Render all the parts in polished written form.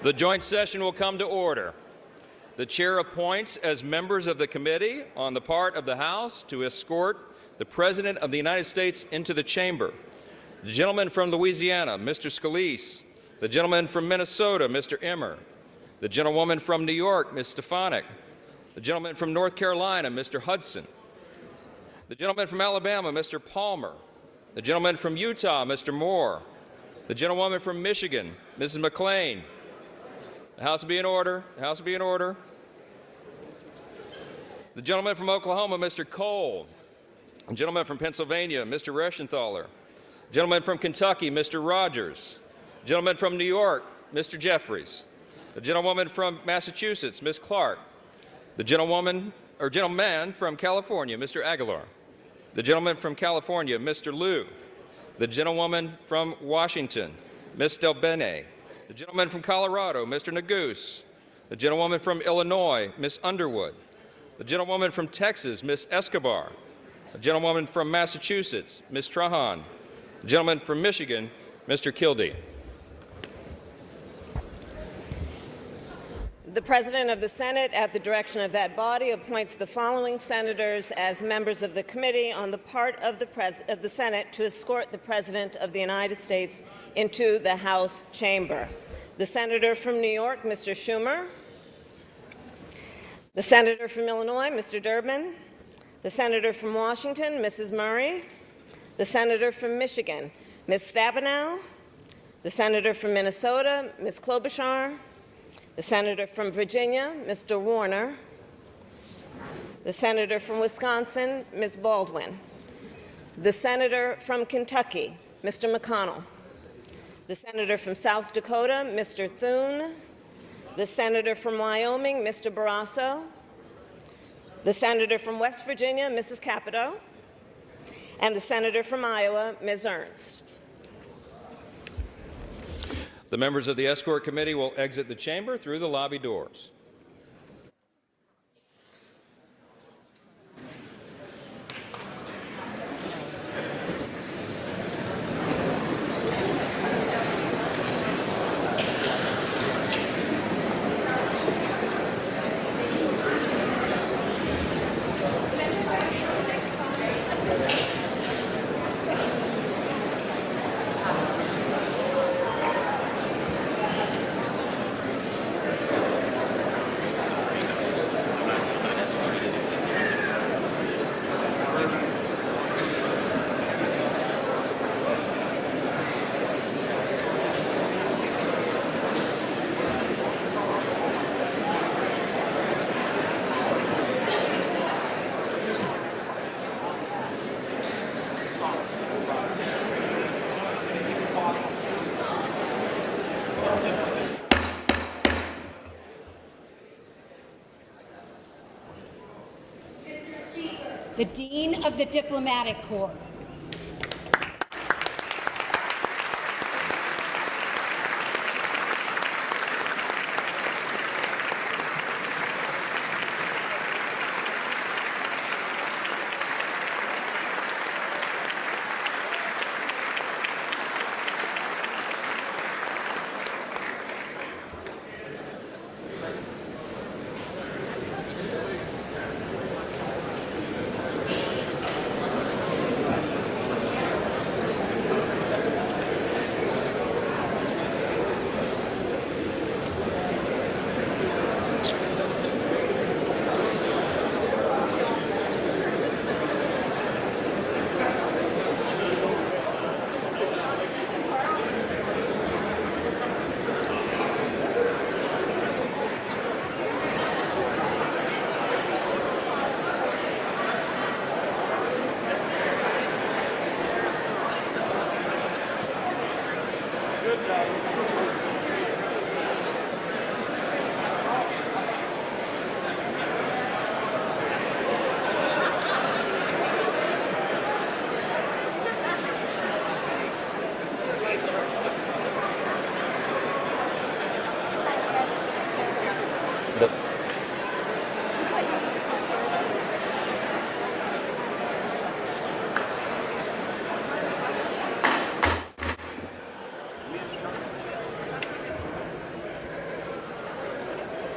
The joint session will come to order. The chair appoints as members of the committee on the part of the House to escort the President of the United States into the chamber. The gentleman from Louisiana, Mr. Scalise. The gentleman from Minnesota, Mr. Emmer. The gentlewoman from New York, Ms. Stefanik. The gentleman from North Carolina, Mr. Hudson. The gentleman from Alabama, Mr. Palmer. The gentleman from Utah, Mr. Moore. The gentlewoman from Michigan, Mrs. McClain. The House will be in order. The House will be in order. The gentleman from Oklahoma, Mr. Cole. The gentleman from Pennsylvania, Mr. Reschenthaler. The gentleman from Kentucky, Mr. Rogers. The gentleman from New York, Mr. Jeffries. The gentlewoman from Massachusetts, Ms. Clark. The gentleman from California, Mr. Aguilar. The gentleman from California, Mr. Liu. The gentlewoman from Washington, Ms. Delbene. The gentleman from Colorado, Mr. Neguse. The gentlewoman from Illinois, Ms. Underwood. The gentlewoman from Texas, Ms. Escobar. The gentlewoman from Massachusetts, Ms. Trahan. The gentleman from Michigan, Mr. Kildee. The President of the Senate, at the direction of that body, appoints the following senators as members of the committee on the part of the Senate to escort the President of the United States into the House chamber. The Senator from New York, Mr. Schumer. The Senator from Illinois, Mr. Durbin. The Senator from Washington, Mrs. Murray. The Senator from Michigan, Ms. Stabenow. The Senator from Minnesota, Ms. Klobuchar. The Senator from Virginia, Mr. Warner. The Senator from Wisconsin, Ms. Baldwin. The Senator from Kentucky, Mr. McConnell. The Senator from South Dakota, Mr. Thune. The Senator from Wyoming, Mr. Barrasso. The Senator from West Virginia, Mrs. Capito. And the Senator from Iowa, Ms. Ernst. The members of the escort committee will exit the chamber through the lobby doors. The Dean of the Diplomatic Corps.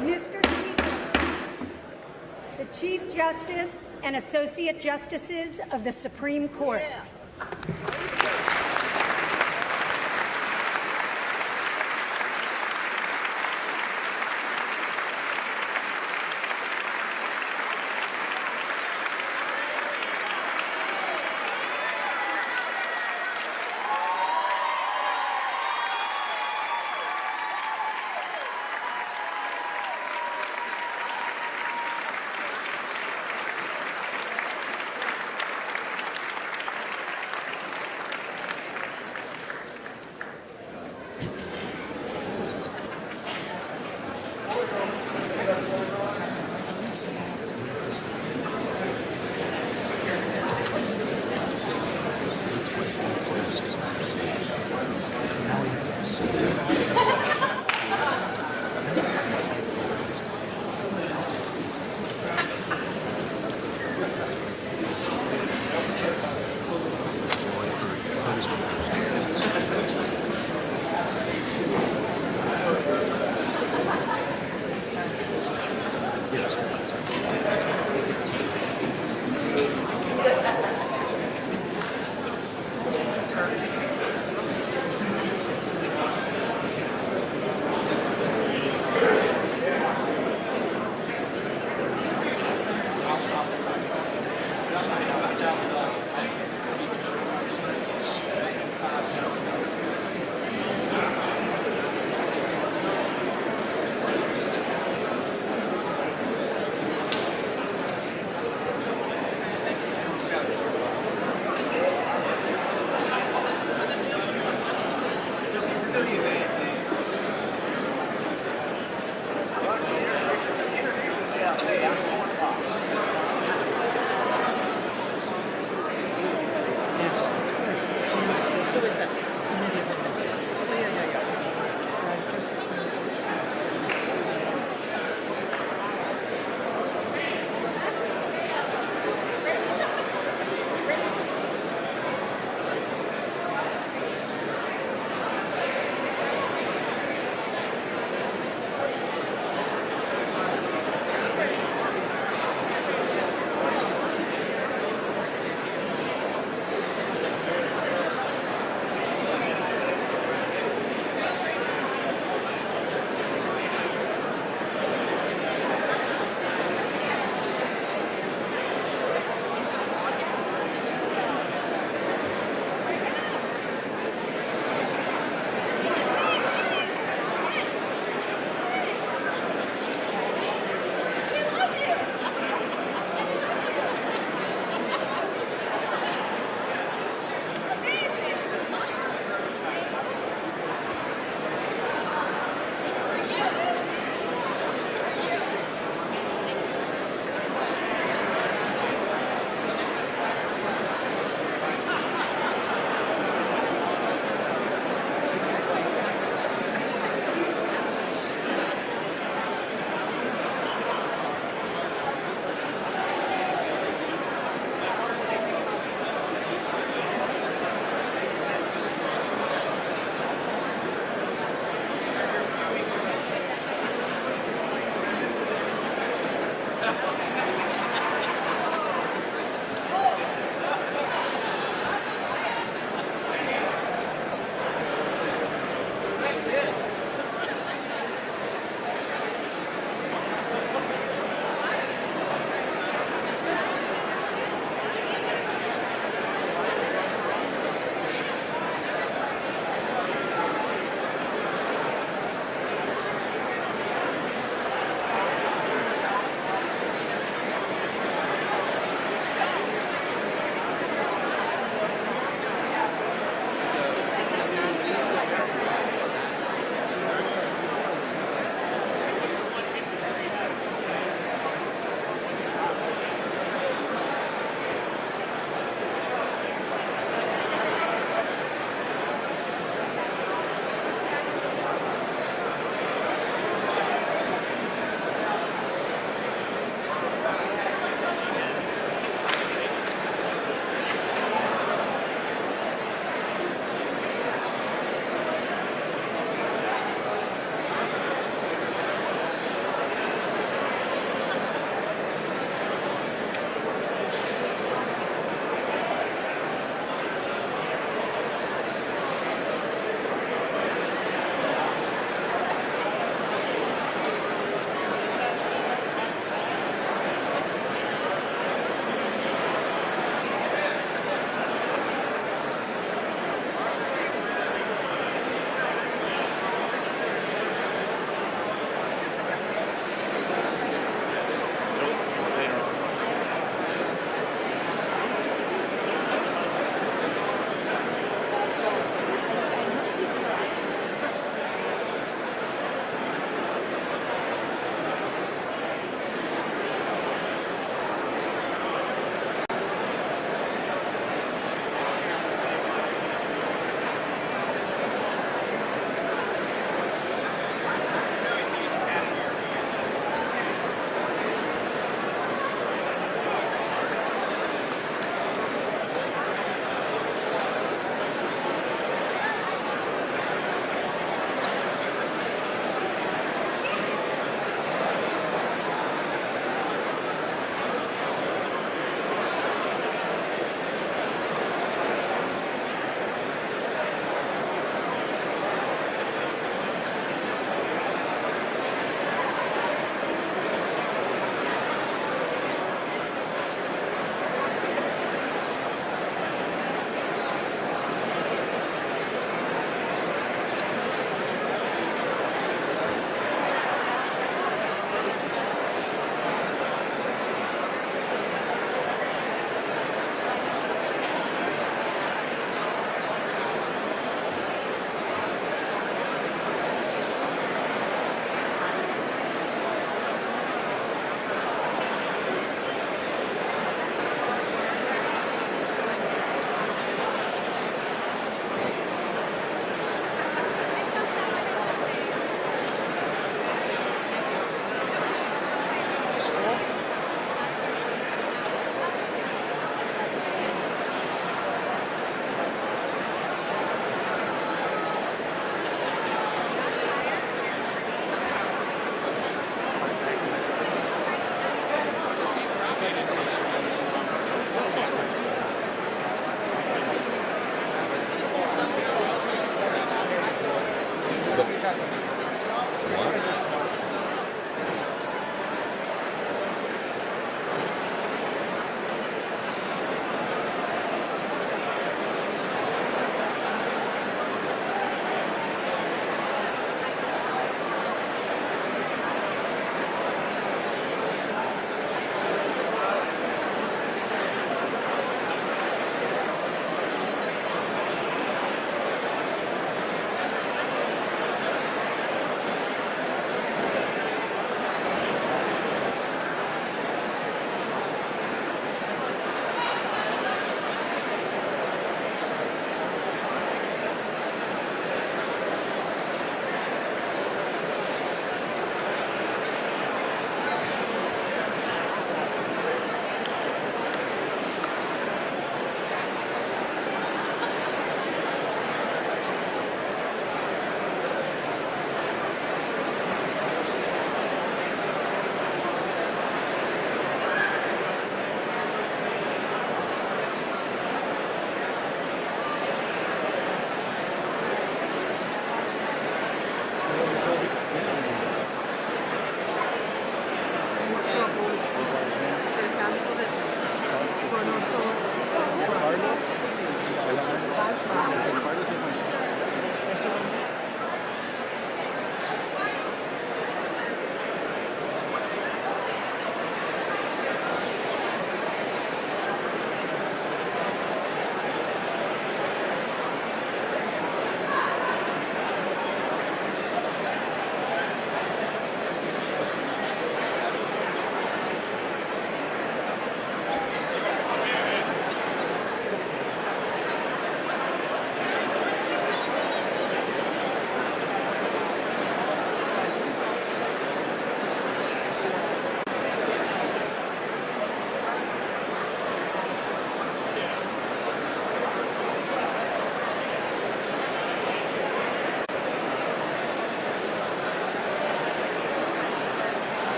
Mr. Speaker, the Chief Justice and Associate Justices of the Supreme Court.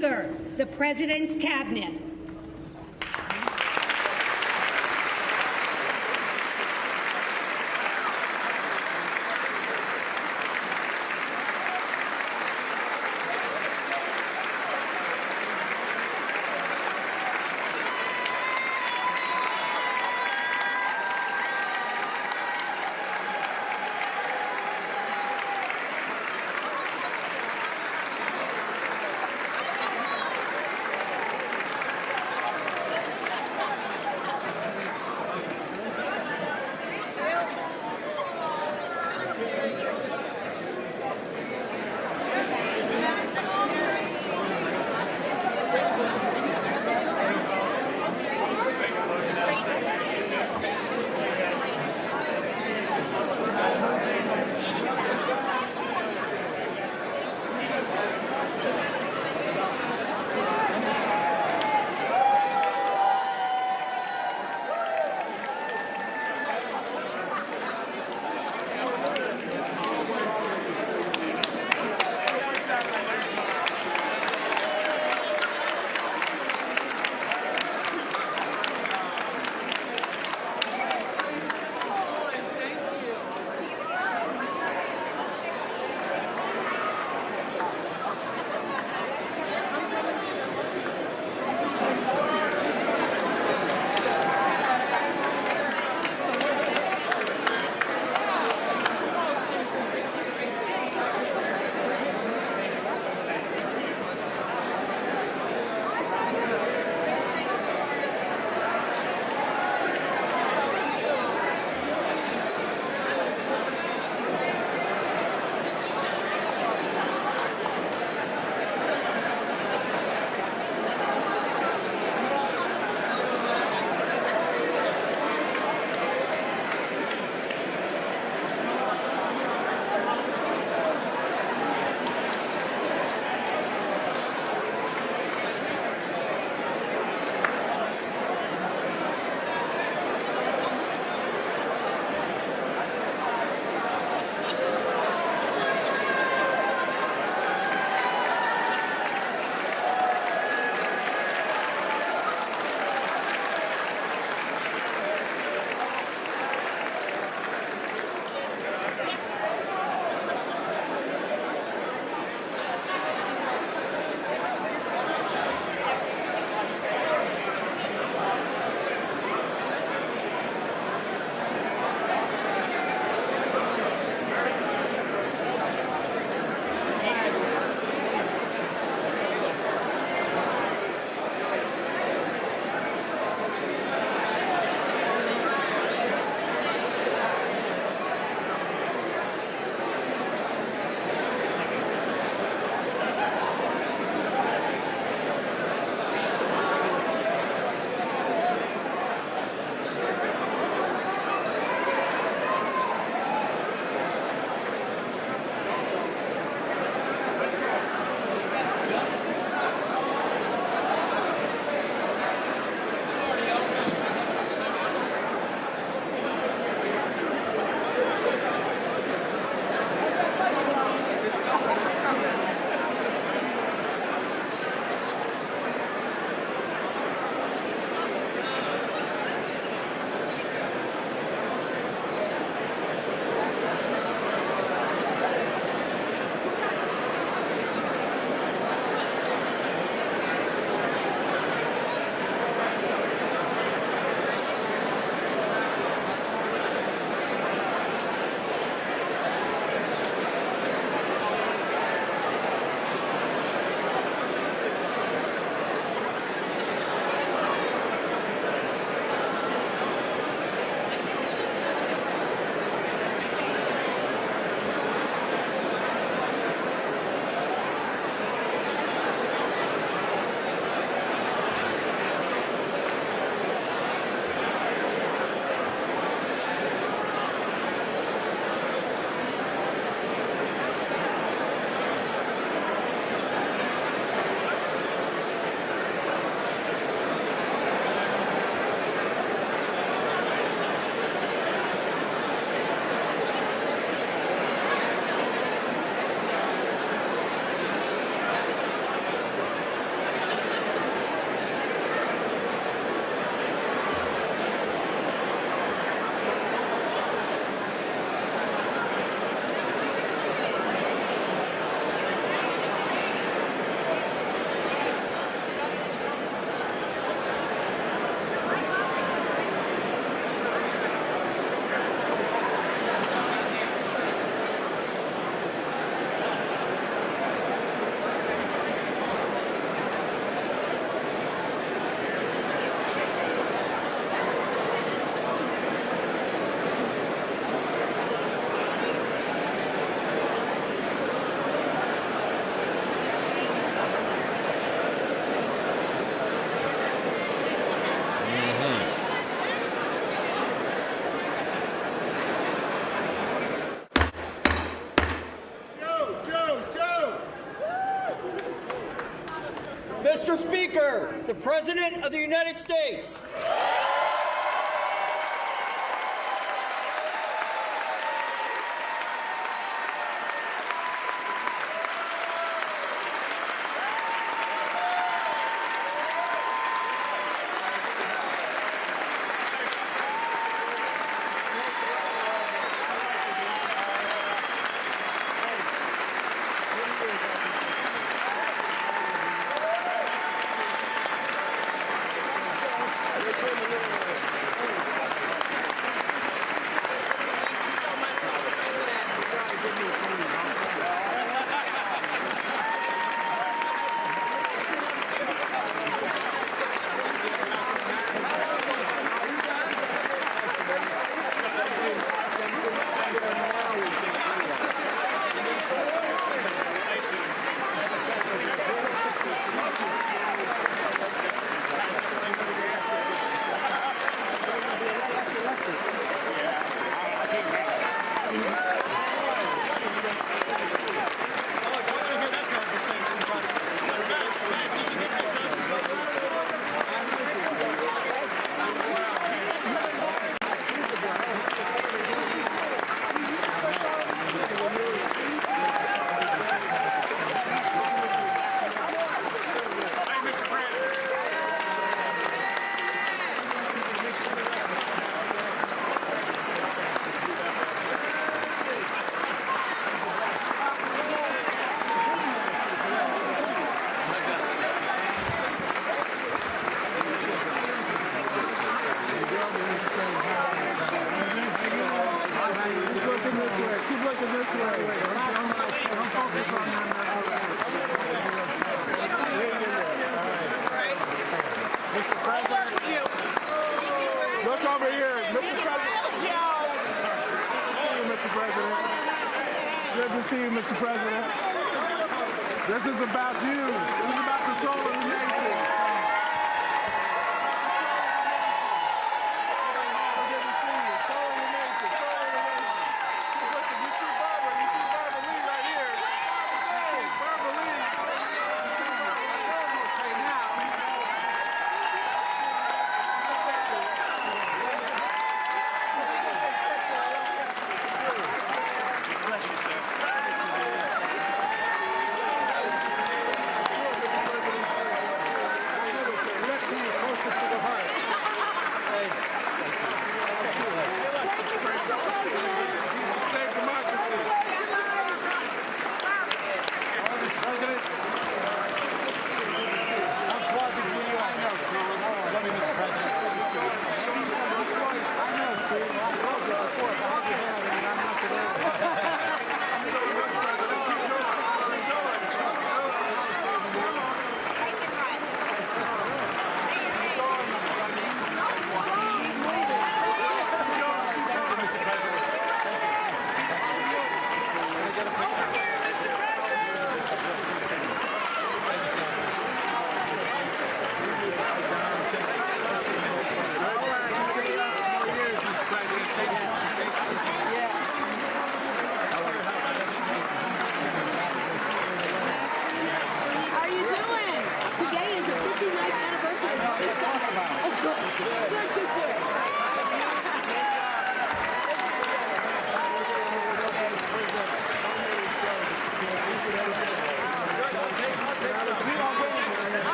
Speaker, the President's Cabinet. Speaker, the President of the United States. See you, Mr. President. This is about you. This is about the soul of the nation.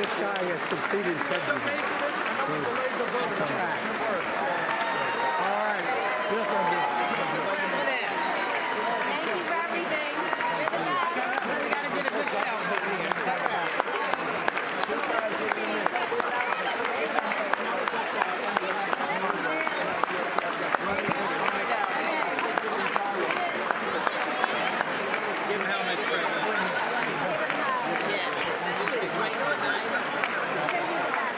This guy has complete integrity. All right. Thank you for everything. We got to get a good Give him how much present. Yeah.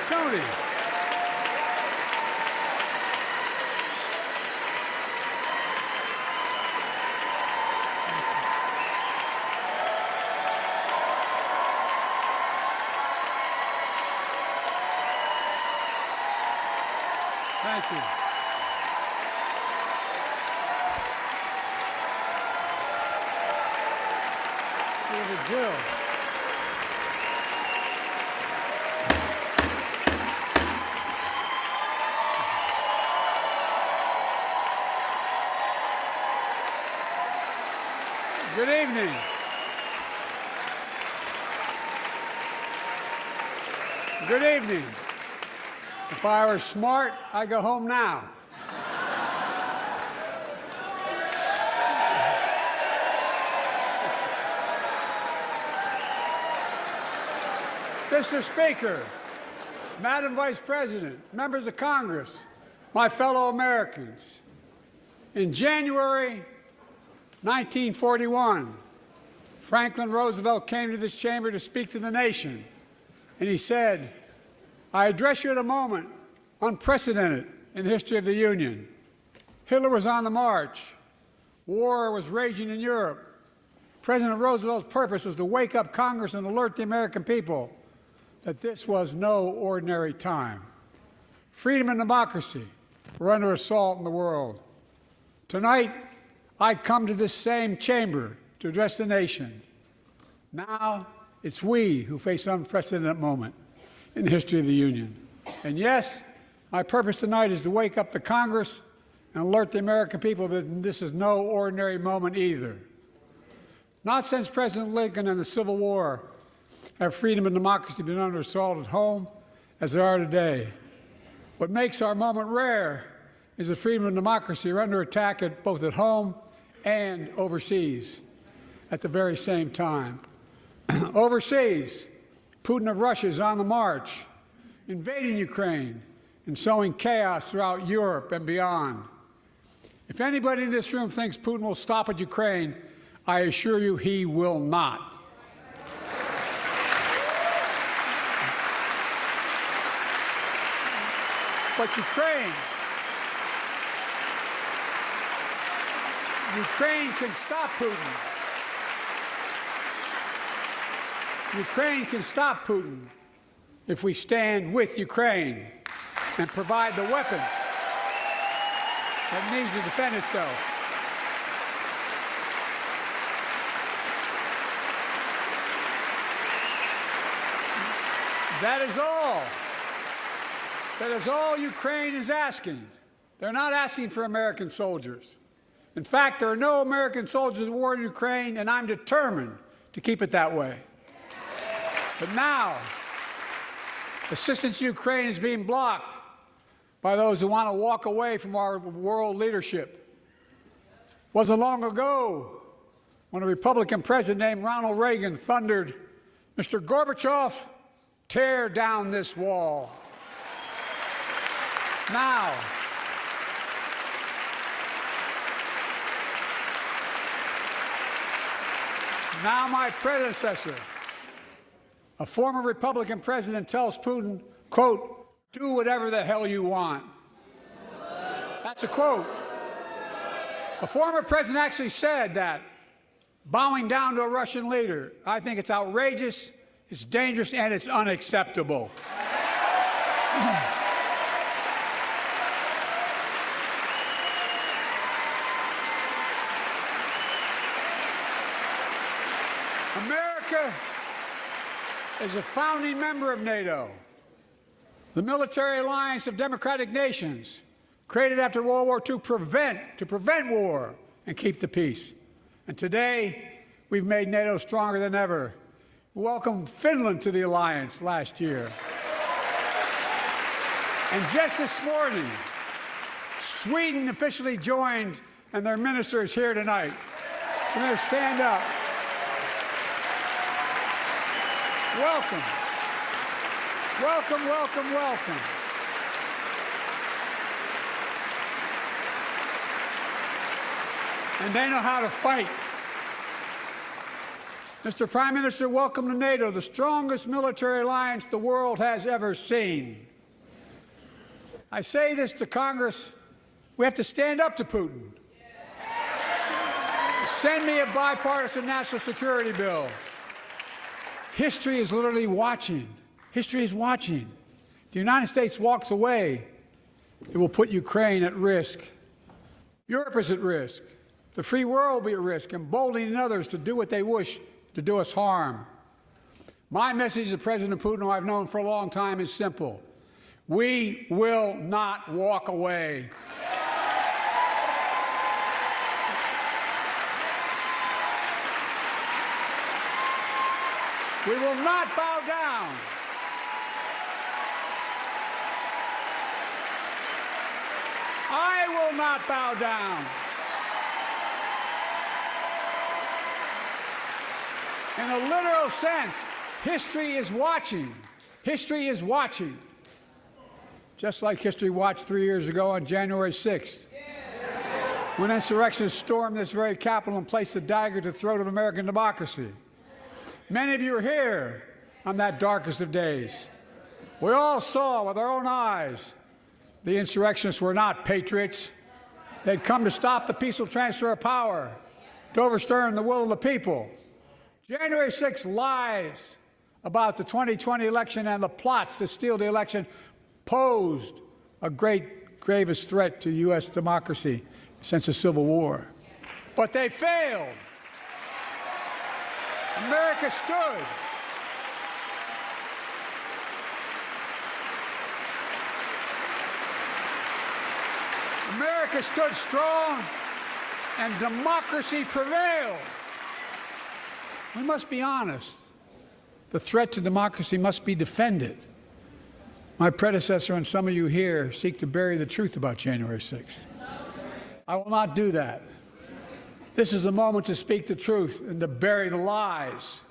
Tony. Thank you. David Jill. Good evening. Good evening. If I were smart, I'd go home now. Mr. Speaker, Madam Vice President, members of Congress, my fellow Americans, in January 1941, Franklin Roosevelt came to this chamber to speak to the nation, and he said, I address you at a moment unprecedented in the history of the Union. Hitler was on the march. War was raging in Europe. President Roosevelt's purpose was to wake up Congress and alert the American people that this was no ordinary time. Freedom and democracy were under assault in the world. Tonight, I come to this same chamber to address the nation. Now, it's we who face an unprecedented moment in the history of the Union. And yes, my purpose tonight is to wake up the Congress and alert the American people that this is no ordinary moment either. Not since President Lincoln and the Civil War have freedom and democracy been under assault at home as they are today. What makes our moment rare is that freedom and democracy are under attack both at home and overseas at the very same time. Overseas, Putin of Russia is on the march, invading Ukraine and sowing chaos throughout Europe and beyond. If anybody in this room thinks Putin will stop at Ukraine, I assure you he will not. But Ukraine can stop Putin. Ukraine can stop Putin if we stand with Ukraine and provide the weapons that needs to defend itself. That is all. That is all Ukraine is asking. They're not asking for American soldiers. In fact, there are no American soldiers at war in Ukraine, and I'm determined to keep it that way. But now, assistance to Ukraine is being blocked by those who want to walk away from our world leadership. It wasn't long ago when a Republican president named Ronald Reagan thundered, "Mr. Gorbachev, tear down this wall." Now, my predecessor, a former Republican president, tells Putin, quote, "Do whatever the hell you want." That's a quote. A former president actually said that, bowing down to a Russian leader. I think it's outrageous, it's dangerous, and it's unacceptable. America is a founding member of NATO, the military alliance of democratic nations created after World War II to prevent war and keep the peace. And today, we've made NATO stronger than ever. We welcomed Finland to the alliance last year. And just this morning, Sweden officially joined, and their minister is here tonight. Can they stand up? Welcome. Welcome, welcome, welcome. And they know how to fight. Mr. Prime Minister, welcome to NATO, the strongest military alliance the world has ever seen. I say this to Congress, we have to stand up to Putin. Send me a bipartisan national security bill. History is literally watching. History is watching. If the United States walks away, it will put Ukraine at risk. Europe is at risk. The free world will be at risk, emboldening others to do what they wish to do us harm. My message to President Putin, who I've known for a long time, is simple. We will not walk away. We will not bow down. I will not bow down. In a literal sense, history is watching. History is watching. Just like history watched 3 years ago on January 6th, when insurrectionists stormed this very Capitol and placed a dagger to the throat of American democracy. Many of you were here on that darkest of days. We all saw with our own eyes The insurrectionists were not patriots. They'd come to stop the peaceful transfer of power, to overturn the will of the people. January 6th lies about the 2020 election and the plots to steal the election posed a gravest threat to U.S. democracy since the Civil War. But they failed. America stood. America stood strong, and democracy prevailed. We must be honest. The threat to democracy must be defended. My predecessor and some of you here seek to bury the truth about January 6th. I will not do that. This is the moment to speak the truth and to bury the lies.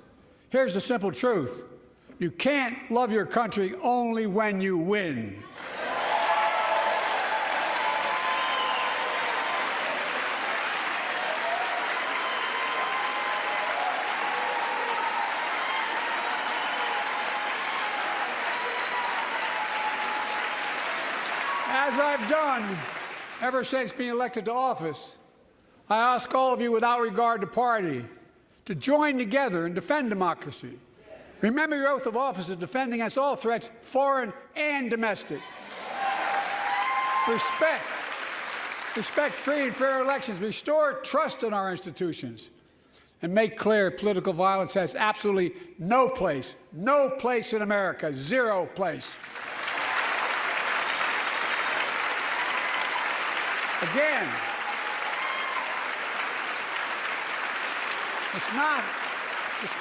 Here's the simple truth. You can't love your country only when you win. As I've done ever since being elected to office, I ask all of you without regard to party to join together and defend democracy. Remember your oath of office of defending against all threats, foreign and domestic. Respect free and fair elections, restore trust in our institutions, and make clear political violence has absolutely no place in America, zero place. Again, it's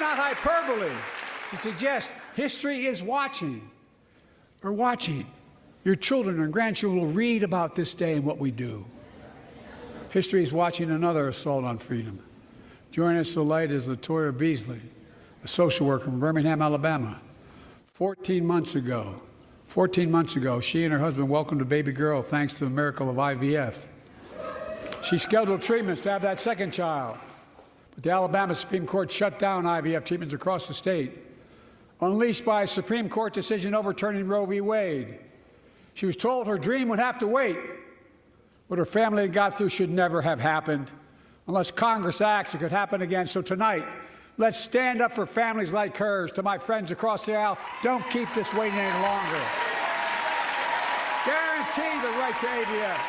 not hyperbole to suggest history is watching. We're watching. Your children and grandchildren will read about this day and what we do. History is watching another assault on freedom. Joining us tonight is Latoya Beasley, a social worker from Birmingham, Alabama. 14 months ago, she and her husband welcomed a baby girl thanks to the miracle of IVF. She scheduled treatments to have that second child, but the Alabama Supreme Court shut down IVF treatments across the state, unleashed by a Supreme Court decision overturning Roe v. Wade. She was told her dream would have to wait. What her family had got through should never have happened. Unless Congress acts, it could happen again. So tonight, let's stand up for families like hers. To my friends across the aisle, don't keep this waiting any longer. Guarantee the right to AVF.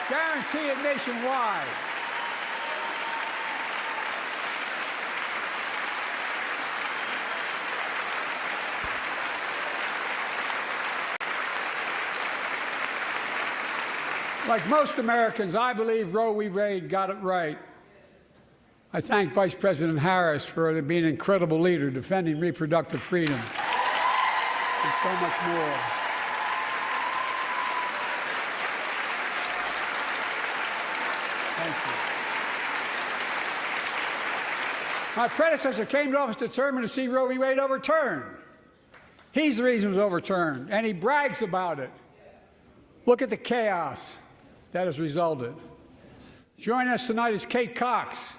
Guarantee it nationwide. Like most Americans, I believe Roe v. Wade got it right. I thank Vice President Harris for being an incredible leader, defending reproductive freedom, and so much more. Thank you. My predecessor came to office determined to see Roe v. Wade overturned. He's the reason it was overturned, and he brags about it. Look at the chaos that has resulted. Joining us tonight is Kate Cox,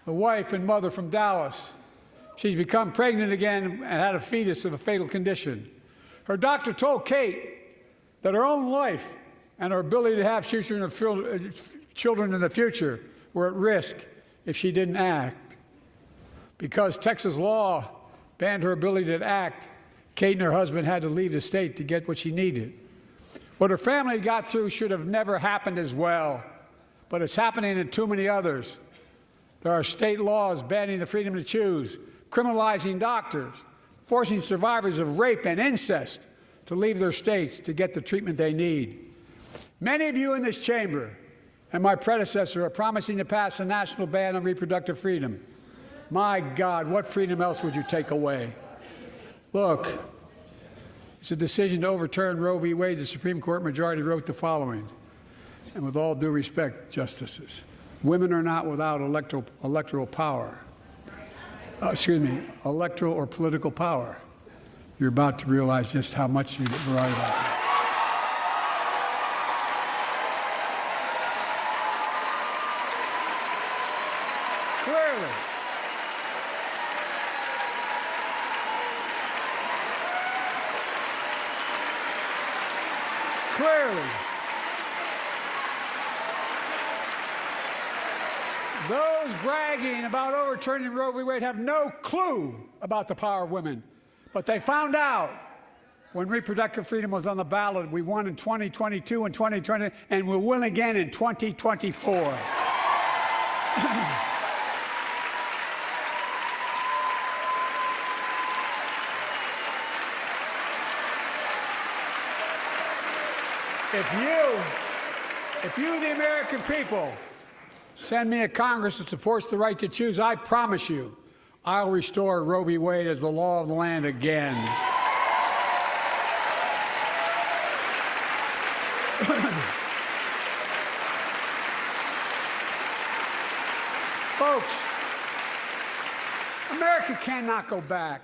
the wife and mother from Dallas. She's become pregnant again and had a fetus of a fatal condition. Her doctor told Kate that her own life and her ability to have children in the future were at risk if she didn't act. Because Texas law banned her ability to act, Kate and her husband had to leave the state to get what she needed. What her family got through should have never happened as well, but it's happening in too many others. There are state laws banning the freedom to choose, criminalizing doctors, forcing survivors of rape and incest to leave their states to get the treatment they need. Many of you in this chamber and my predecessor are promising to pass a national ban on reproductive freedom. My God, what freedom else would you take away? Look, it's a decision to overturn Roe v. Wade. The Supreme Court majority wrote the following, and with all due respect, justices, women are not without electoral power. Electoral or political power. You're about to realize just how much you're right about that. Clearly. clearly. Those bragging about overturning Roe v. Wade have no clue about the power of women. But they found out when reproductive freedom was on the ballot. We won in 2022 and 2020, and we'll win again in 2024. If you, the American people, send me a Congress that supports the right to choose, I promise you, I'll restore Roe v. Wade as the law of the land again. Folks, America cannot go back.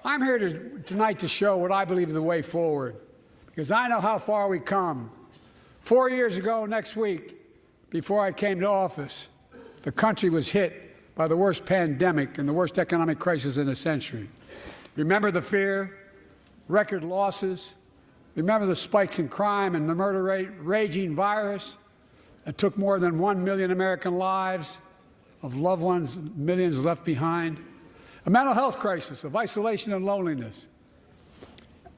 I'm here tonight to show what I believe is the way forward, because I know how far we come. 4 years ago next week, before I came to office, the country was hit by the worst pandemic and the worst economic crisis in a century. Remember the fear, record losses. Remember the spikes in crime and the murder rate, raging virus that took more than 1 million American lives, of loved ones, millions left behind. A mental health crisis of isolation and loneliness.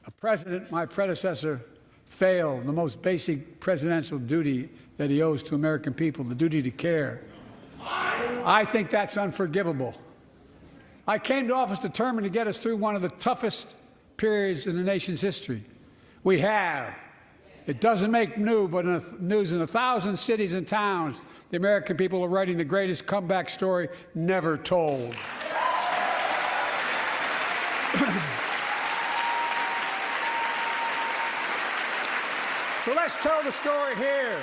A president, my predecessor, failed the most basic presidential duty that he owes to American people, the duty to care. I think that's unforgivable. I came to office determined to get us through one of the toughest periods in the nation's history. We have. It doesn't make news in 1,000 cities and towns. The American people are writing the greatest comeback story never told. So let's tell the story here.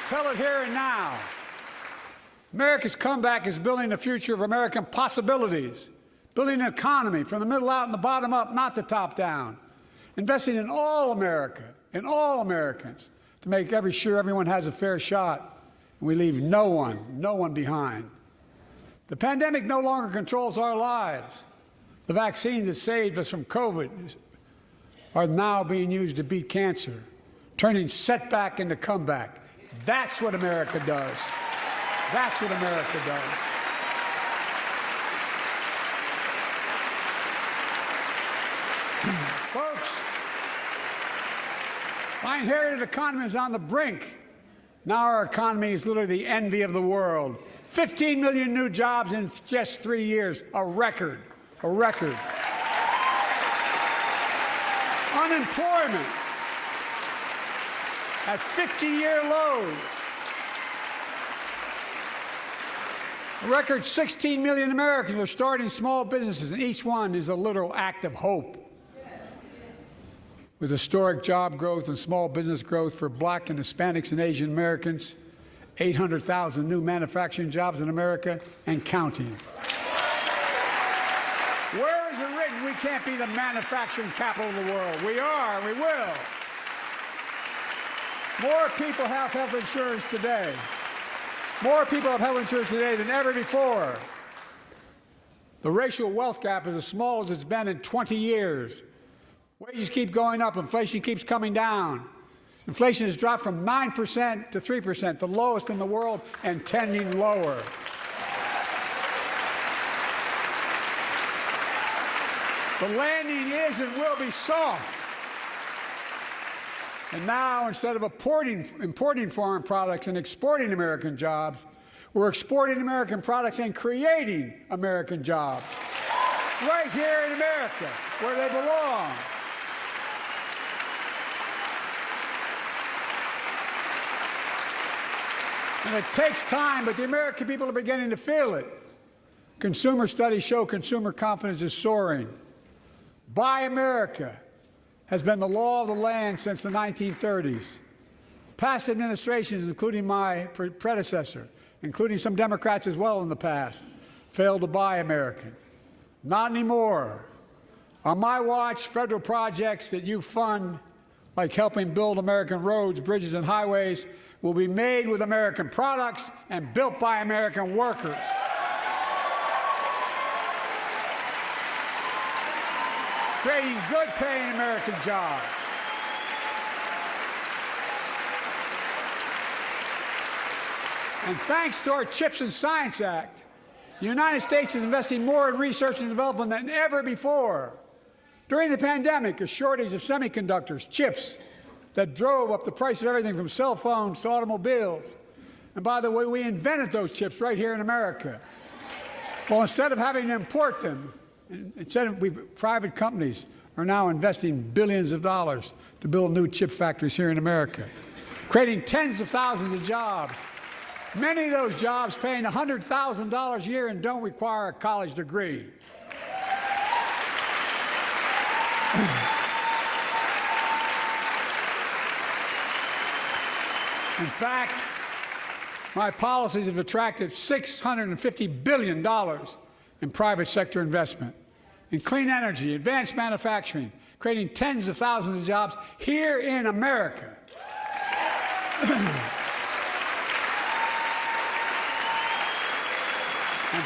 Tell it here and now. America's comeback is building the future of American possibilities, building an economy from the middle out and the bottom up, not the top down, investing in all America, in all Americans, to make sure everyone has a fair shot, and we leave no one behind. The pandemic no longer controls our lives. The vaccines that saved us from COVID are now being used to beat cancer, turning setback into comeback. That's what America does. That's what America does. Folks, my inherited economy is on the brink. Now our economy is literally the envy of the world. 15 million new jobs in just 3 years, a record, a record. Unemployment at 50-year lows. A record 16 million Americans are starting small businesses, and each one is a literal act of hope. With historic job growth and small business growth for Black and Hispanics and Asian Americans, 800,000 new manufacturing jobs in America and counting. Where is it written we can't be the manufacturing capital of the world? We are, and we will. More people have health insurance today. More people have health insurance today than ever before. The racial wealth gap is as small as it's been in 20 years. Wages keep going up. Inflation keeps coming down. Inflation has dropped from 9% to 3%, the lowest in the world, and tending lower. The landing is and will be soft. And now, instead of importing foreign products and exporting American jobs, we're exporting American products and creating American jobs. Right here in America, where they belong. And it takes time, but the American people are beginning to feel it. Consumer studies show consumer confidence is soaring. Buy America has been the law of the land since the 1930s. Past administrations, including my predecessor, including some Democrats as well in the past, failed to buy American. Not anymore. On my watch, federal projects that you fund, like helping build American roads, bridges, and highways, will be made with American products and built by American workers. Creating good-paying American jobs. And thanks to our CHIPS and Science Act, the United States is investing more in research and development than ever before. During the pandemic, a shortage of semiconductors, chips, that drove up the price of everything from cell phones to automobiles. And by the way, we invented those chips right here in America. Well, instead of having to import them, private companies are now investing billions of dollars to build new chip factories here in America, creating tens of thousands of jobs. Many of those jobs paying $100,000 a year and don't require a college degree. In fact, my policies have attracted $650 billion in private sector investment in clean energy, advanced manufacturing, creating tens of thousands of jobs here in America. And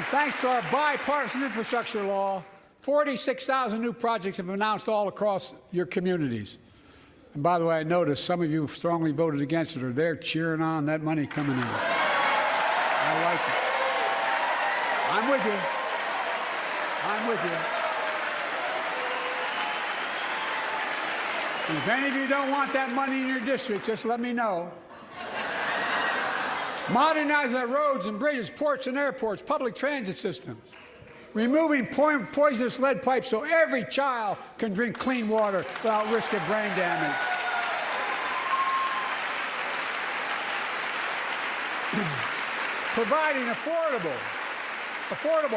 thanks to our bipartisan infrastructure law, 46,000 new projects have been announced all across your communities. And by the way, I noticed some of you strongly voted against it, or they're cheering on that money coming in. I like it. I'm with you. I'm with you. And if any of you don't want that money in your district, just let me know. Modernizing our roads and bridges, ports and airports, public transit systems. Removing poisonous lead pipes so every child can drink clean water without risk of brain damage. Providing affordable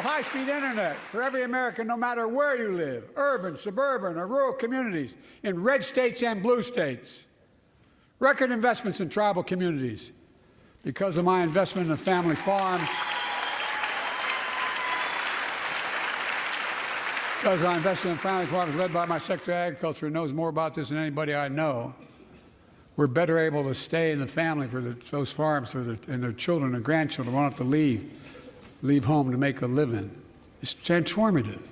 high-speed internet for every American, no matter where you live, urban, suburban, or rural communities, in red states and blue states. Record investments in tribal communities. Because of my investment in the family farms, because I invested in family farms led by my Secretary of Agriculture, who knows more about this than anybody I know, we're better able to stay in the family for those farms and their children and grandchildren won't have to leave home to make a living. It's transformative.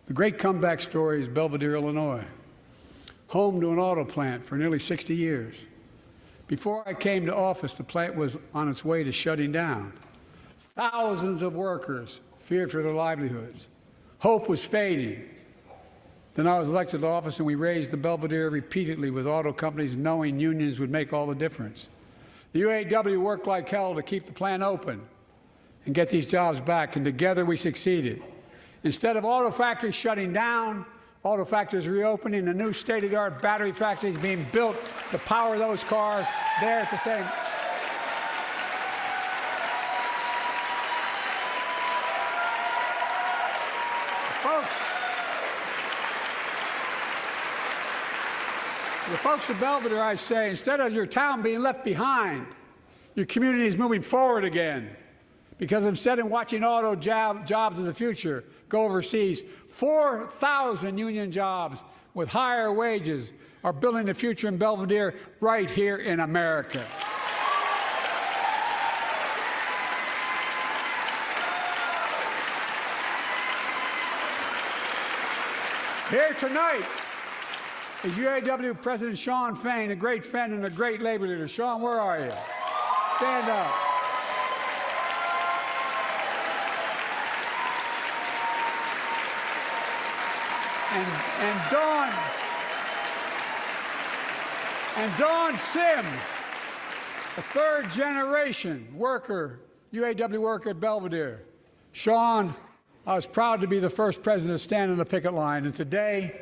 The great comeback story is Belvedere, Illinois, home to an auto plant for nearly 60 years. Before I came to office, the plant was on its way to shutting down. Thousands of workers feared for their livelihoods. Hope was fading. Then I was elected to office, and we raised the Belvedere repeatedly with auto companies, knowing unions would make all the difference. The UAW worked like hell to keep the plant open and get these jobs back, and together we succeeded. Instead of auto factories shutting down, auto factories reopening, a new state-of-the-art battery factories being built to power those cars there at the same. The folks of Belvedere, I say, instead of your town being left behind, your community is moving forward again. Because instead of watching auto jobs of the future go overseas, 4,000 union jobs with higher wages are building the future in Belvedere right here in America. Here tonight is UAW President Shawn Fain, a great friend and a great labor leader. Shawn, where are you? Stand up. And Dawn Sims, a third-generation worker, UAW worker at Belvedere. Shawn, I was proud to be the first president to stand on the picket line, and today,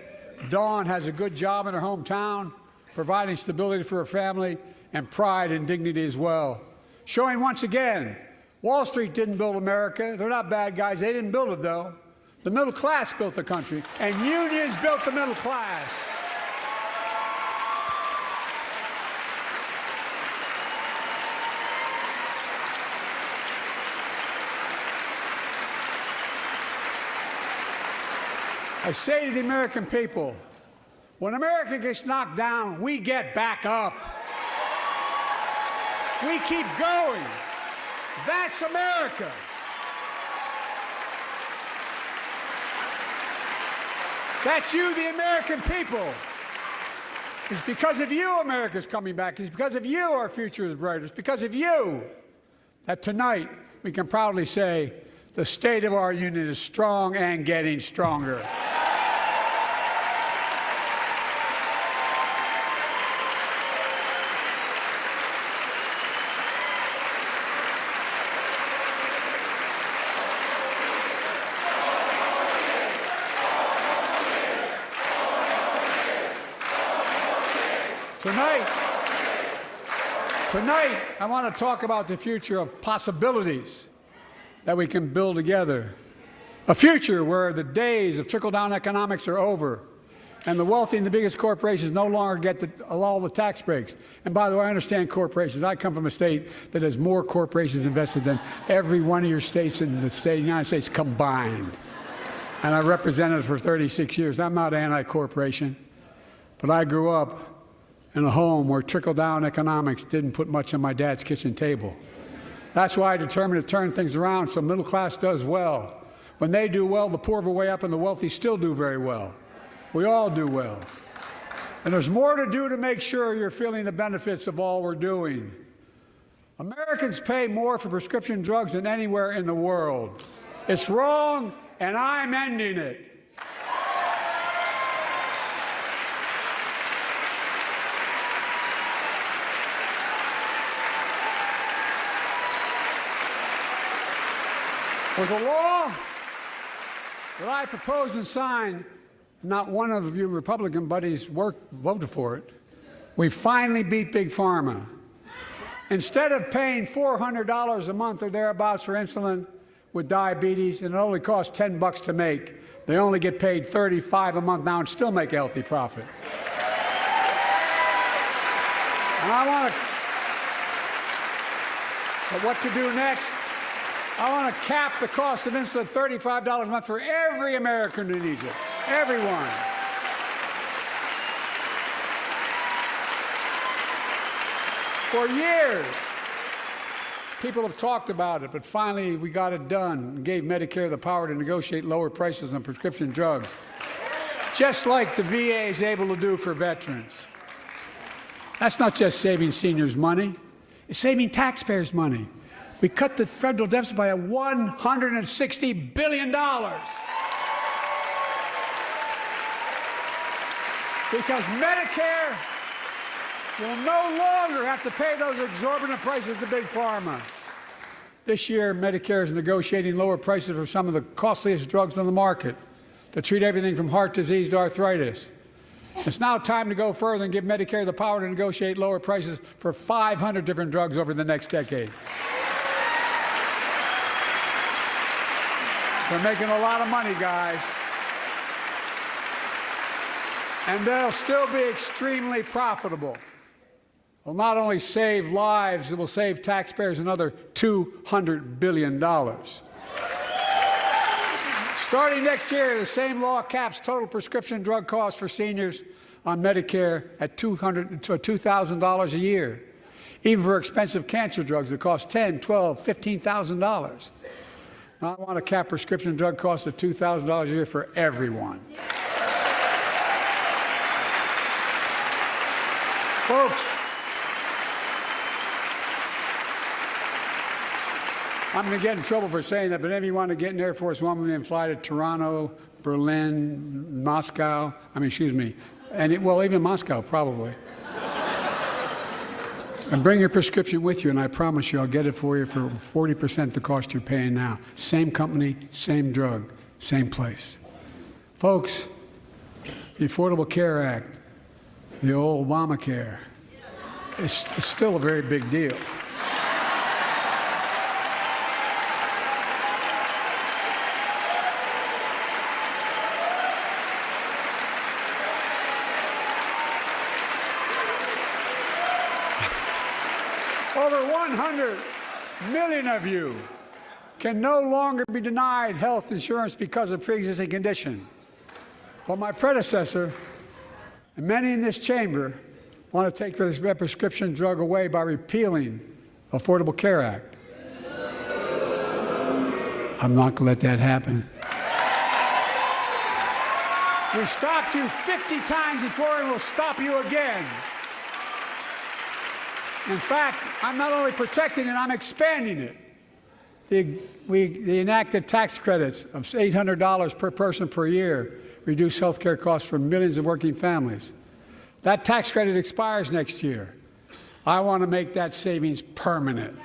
Dawn has a good job in her hometown, providing stability for her family and pride and dignity as well. Showing once again, Wall Street didn't build America. They're not bad guys. They didn't build it, though. The middle class built the country, and unions built the middle class. I say to the American people, when America gets knocked down, we get back up. We keep going. That's America. That's you, the American people. It's because of you America's coming back. It's because of you our future is brighter. It's because of you that tonight we can proudly say the state of our union is strong and getting stronger. Tonight, I want to talk about the future of possibilities that we can build together. A future where the days of trickle-down economics are over and the wealthy and the biggest corporations no longer get all the tax breaks. And by the way, I understand corporations. I come from a state that has more corporations invested than every one of your states in the state of the United States combined. And I represented it for 36 years. I'm not anti-corporation, but I grew up in a home where trickle-down economics didn't put much on my dad's kitchen table. That's why I determined to turn things around so middle class does well. When they do well, the poor go way up and the wealthy still do very well. We all do well. And there's more to do to make sure you're feeling the benefits of all we're doing. Americans pay more for prescription drugs than anywhere in the world. It's wrong, and I'm ending it. With a law that I proposed and signed, not one of you Republican buddies voted for it, we finally beat Big Pharma. Instead of paying $400 a month or thereabouts for insulin with diabetes, and it only costs $10 to make, they only get paid $35 a month now and still make a healthy profit. And I want to, but what to do next? I want to cap the cost of insulin at $35 a month for every American who needs it. Everyone. For years, people have talked about it, but finally we got it done and gave Medicare the power to negotiate lower prices on prescription drugs, just like the VA is able to do for veterans. That's not just saving seniors money, it's saving taxpayers money. We cut the federal deficit by $160 billion. Because Medicare will no longer have to pay those exorbitant prices to Big Pharma. This year, Medicare is negotiating lower prices for some of the costliest drugs on the market to treat everything from heart disease to arthritis. It's now time to go further and give Medicare the power to negotiate lower prices for 500 different drugs over the next decade. They're making a lot of money, guys. And they'll still be extremely profitable. Will not only save lives, it will save taxpayers another $200 billion. Starting next year, the same law caps total prescription drug costs for seniors on Medicare at $2,000 a year, even for expensive cancer drugs that cost $10,000, $12,000, $15,000. I want to cap prescription drug costs at $2,000 a year for everyone. Folks, I'm going to get in trouble for saying that, but if you want to get in Air Force One and fly to Toronto, Berlin, Moscow, even Moscow probably. And bring your prescription with you, and I promise you I'll get it for you for 40% the cost you're paying now. Same company, same drug, same place. Folks, the Affordable Care Act, the old Obamacare, is still a very big deal. Over 100 million of you can no longer be denied health insurance because of pre-existing condition. But my predecessor, and many in this chamber, want to take this prescription drug away by repealing the Affordable Care Act. I'm not going to let that happen. We stopped you 50 times before and we'll stop you again. In fact, I'm not only protecting it, I'm expanding it. They enacted tax credits of $800 per person per year, reduce health care costs for millions of working families. That tax credit expires next year. I want to make that savings permanent.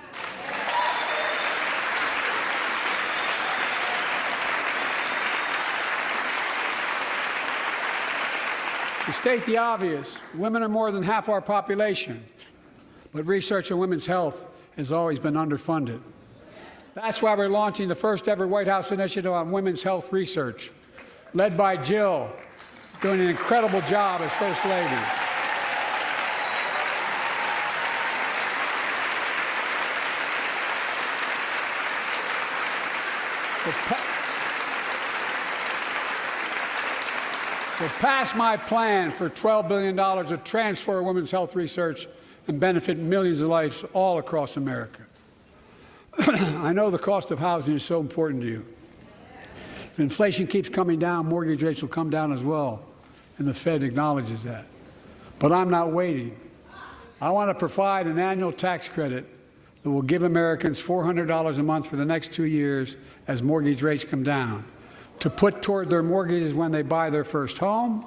To state the obvious, women are more than half our population, but research on women's health has always been underfunded. That's why we're launching the first ever White House initiative on women's health research, led by Jill, doing an incredible job as First Lady. We'll pass my plan for $12 billion to transfer women's health research and benefit millions of lives all across America. I know the cost of housing is so important to you. If inflation keeps coming down, mortgage rates will come down as well, and the Fed acknowledges that. But I'm not waiting. I want to provide an annual tax credit that will give Americans $400 a month for the next 2 years as mortgage rates come down, to put toward their mortgages when they buy their first home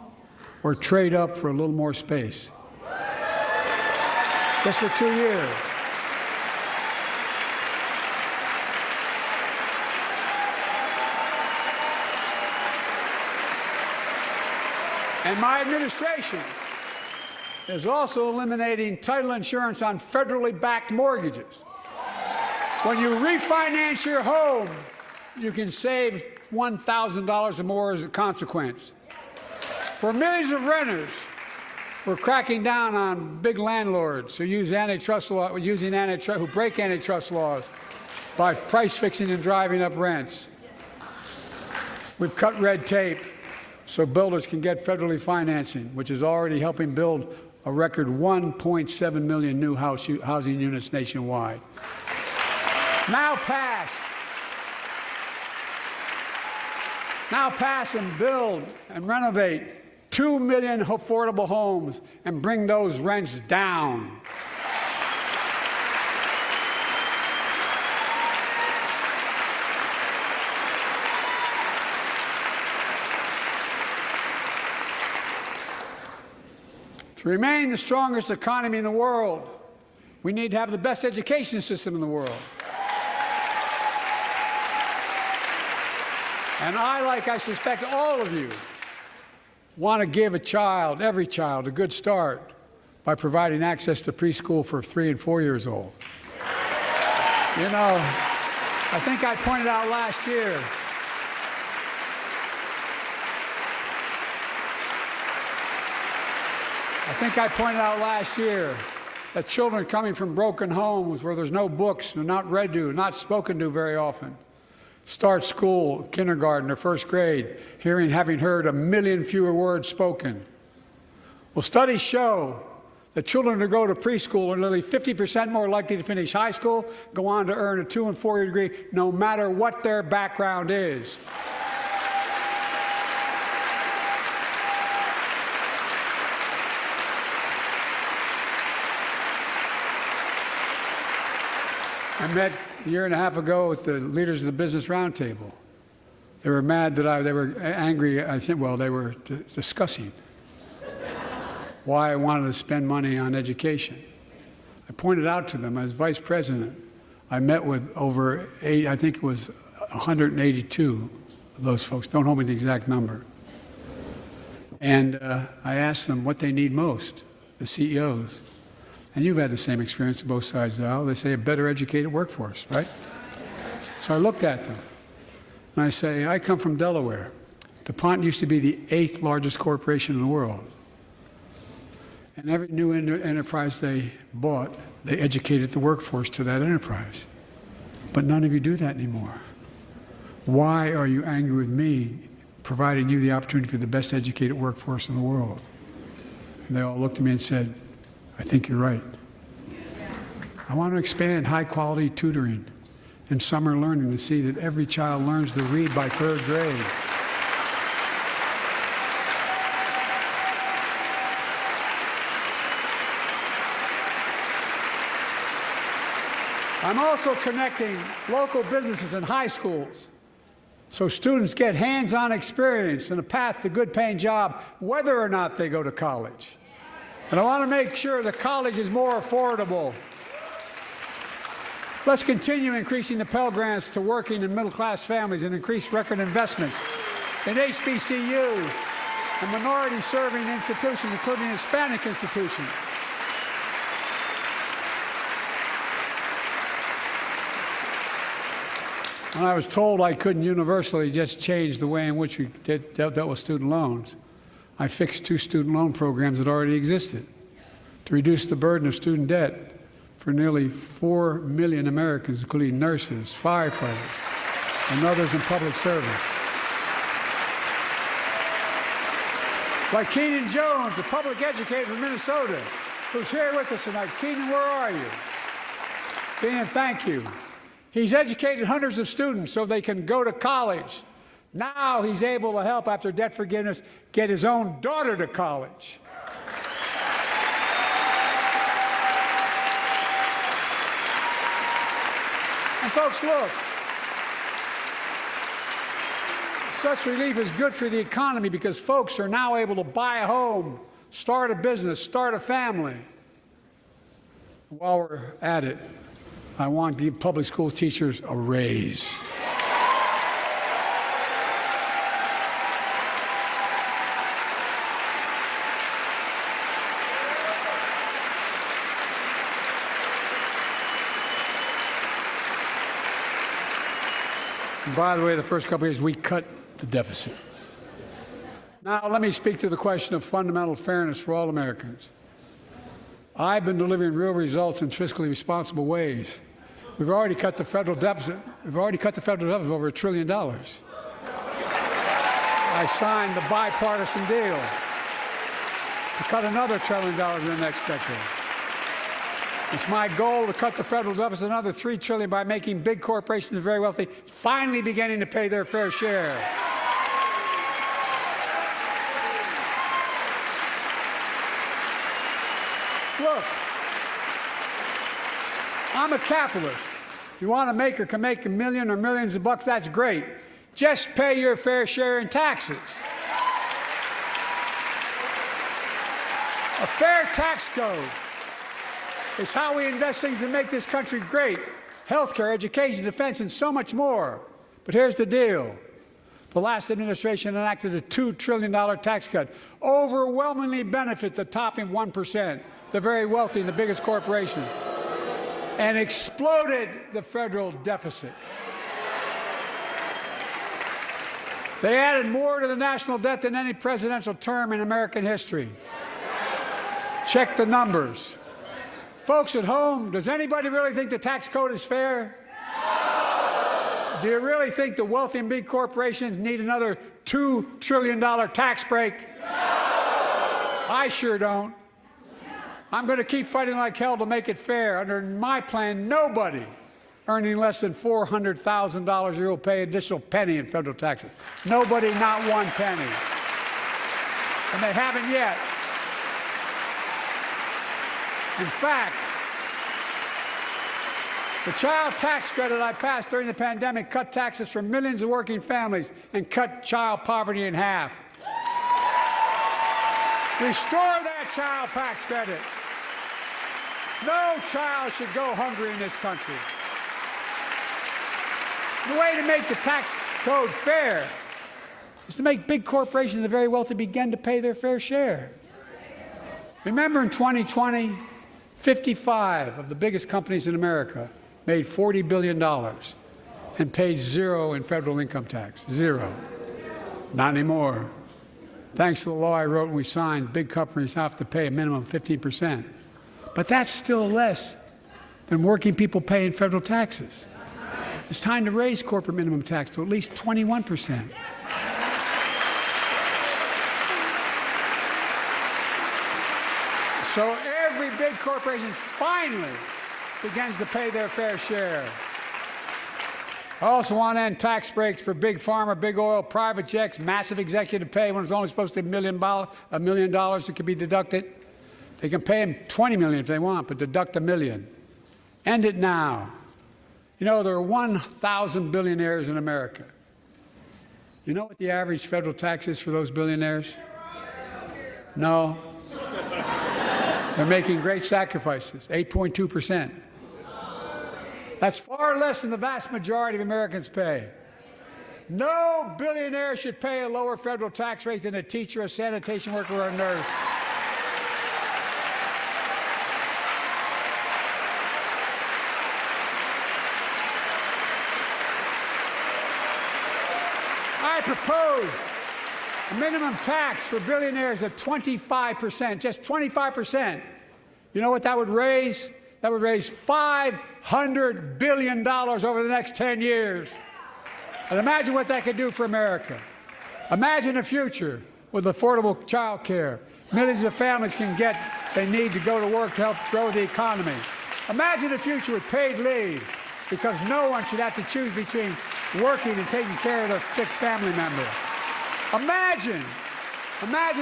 or trade up for a little more space. Just for 2 years. And my administration is also eliminating title insurance on federally backed mortgages. When you refinance your home, you can save $1,000 or more as a consequence. For millions of renters, we're cracking down on big landlords who use antitrust law, who break antitrust laws by price fixing and driving up rents. We've cut red tape so builders can get federally financing, which is already helping build a record 1.7 million new housing units nationwide. Now pass and build and renovate 2 million affordable homes and bring those rents down. To remain the strongest economy in the world, we need to have the best education system in the world. And I suspect all of you, want to give every child, a good start by providing access to preschool for 3 and 4 years old. You know, I think I pointed out last year that children coming from broken homes where there's no books, they're not read to, not spoken to very often, start school, kindergarten, or first grade, having heard 1 million fewer words spoken. Well, studies show that children who go to preschool are nearly 50% more likely to finish high school, go on to earn a 2- and 4-year degree, no matter what their background is. I met a year and a half ago with the leaders of the Business Roundtable. They were mad that they were angry, I think, well, they were discussing why I wanted to spend money on education. I pointed out to them, as vice president, I met with over 182 of those folks. Don't hold me to the exact number. And I asked them what they need most, the CEOs. And you've had the same experience on both sides of the aisle. They say a better educated workforce, right? So I looked at them, and I say, I come from Delaware. DuPont used to be the 8th largest corporation in the world. And every new enterprise they bought, they educated the workforce to that enterprise. But none of you do that anymore. Why are you angry with me providing you the opportunity for the best educated workforce in the world? And they all looked at me and said, I think you're right. I want to expand high-quality tutoring and summer learning to see that every child learns to read by 3rd grade. I'm also connecting local businesses and high schools so students get hands-on experience and a path to a good-paying job, whether or not they go to college. And I want to make sure that college is more affordable. Let's continue increasing the Pell Grants to working and middle-class families and increase record investments in HBCUs and minority-serving institutions, including Hispanic institutions. When I was told I couldn't universally just change the way in which we dealt with student loans, I fixed 2 student loan programs that already existed to reduce the burden of student debt for nearly 4 million Americans, including nurses, firefighters, and others in public service. Like Keenan Jones, a public educator from Minnesota, who's here with us tonight. Keenan, where are you? Keenan, thank you. He's educated hundreds of students so they can go to college. Now he's able to help, after debt forgiveness, get his own daughter to college. And folks, look, such relief is good for the economy because folks are now able to buy a home, start a business, start a family. While we're at it, I want to give public school teachers a raise. And by the way, the first couple of years, we cut the deficit. Now, let me speak to the question of fundamental fairness for all Americans. I've been delivering real results in fiscally responsible ways. We've already cut the federal deficit. We've already cut the federal deficit over $1 trillion. I signed the bipartisan deal to cut another $1 trillion in the next decade. It's my goal to cut the federal deficit another $3 trillion by making big corporations and very wealthy finally beginning to pay their fair share. Look, I'm a capitalist. If you want to make or can make a million or millions of bucks, that's great. Just pay your fair share in taxes. A fair tax code is how we invest things to make this country great. Healthcare, education, defense, and so much more. But here's the deal. The last administration enacted a $2 trillion tax cut, overwhelmingly benefit the top 1%, the very wealthy and the biggest corporations, and exploded the federal deficit. They added more to the national debt than any presidential term in American history. Check the numbers. Folks at home, does anybody really think the tax code is fair? Do you really think the wealthy and big corporations need another $2 trillion tax break? I sure don't. I'm going to keep fighting like hell to make it fair. Under my plan, nobody earning less than $400,000 a year will pay an additional penny in federal taxes. Nobody, not one penny. And they haven't yet. In fact, the child tax credit I passed during the pandemic cut taxes for millions of working families and cut child poverty in half. Restore that child tax credit. No child should go hungry in this country. The way to make the tax code fair is to make big corporations and the very wealthy begin to pay their fair share. Remember in 2020, 55 of the biggest companies in America made $40 billion and paid zero in federal income tax. Zero. Not anymore. Thanks to the law I wrote and we signed, big companies have to pay a minimum of 15%. But that's still less than working people pay in federal taxes. It's time to raise corporate minimum tax to at least 21%. So every big corporation finally begins to pay their fair share. I also want to end tax breaks for big pharma, big oil, private jets, massive executive pay when it's only supposed to be $1 million that can be deducted. They can pay them $20 million if they want, but deduct $1 million. End it now. You know, there are 1,000 billionaires in America. You know what the average federal tax is for those billionaires? No. They're making great sacrifices, 8.2%. That's far less than the vast majority of Americans pay. No billionaire should pay a lower federal tax rate than a teacher, a sanitation worker, or a nurse. I propose a minimum tax for billionaires of 25%, just 25%. You know what that would raise? That would raise $500 billion over the next 10 years. And imagine what that could do for America. Imagine a future with affordable child care. Millions of families can get what they need to go to work to help grow the economy. Imagine a future with paid leave, because no one should have to choose between working and taking care of their sick family member. Imagine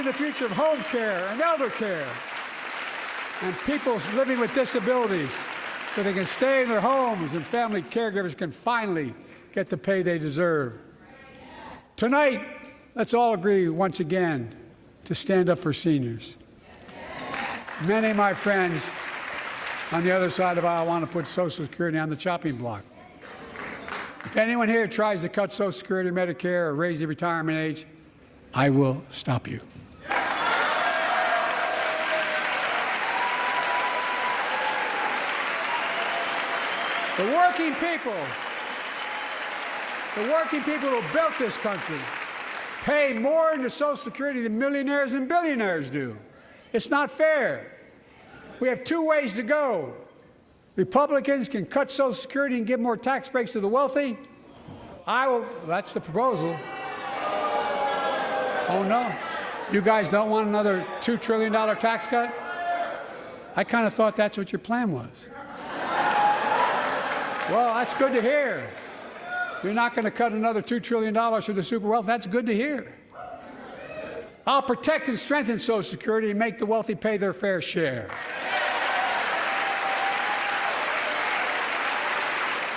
the future of home care and elder care, and people living with disabilities, so they can stay in their homes and family caregivers can finally get the pay they deserve. Tonight, let's all agree once again to stand up for seniors. Many of my friends on the other side of the aisle want to put Social Security on the chopping block. If anyone here tries to cut Social Security, Medicare, or raise the retirement age, I will stop you. The working people who built this country pay more into Social Security than millionaires and billionaires do. It's not fair. We have two ways to go. Republicans can cut Social Security and give more tax breaks to the wealthy. That's the proposal. Oh no, you guys don't want another $2 trillion tax cut? I kind of thought that's what your plan was. Well, that's good to hear. You're not going to cut another $2 trillion for the super wealthy. That's good to hear. I'll protect and strengthen Social Security and make the wealthy pay their fair share.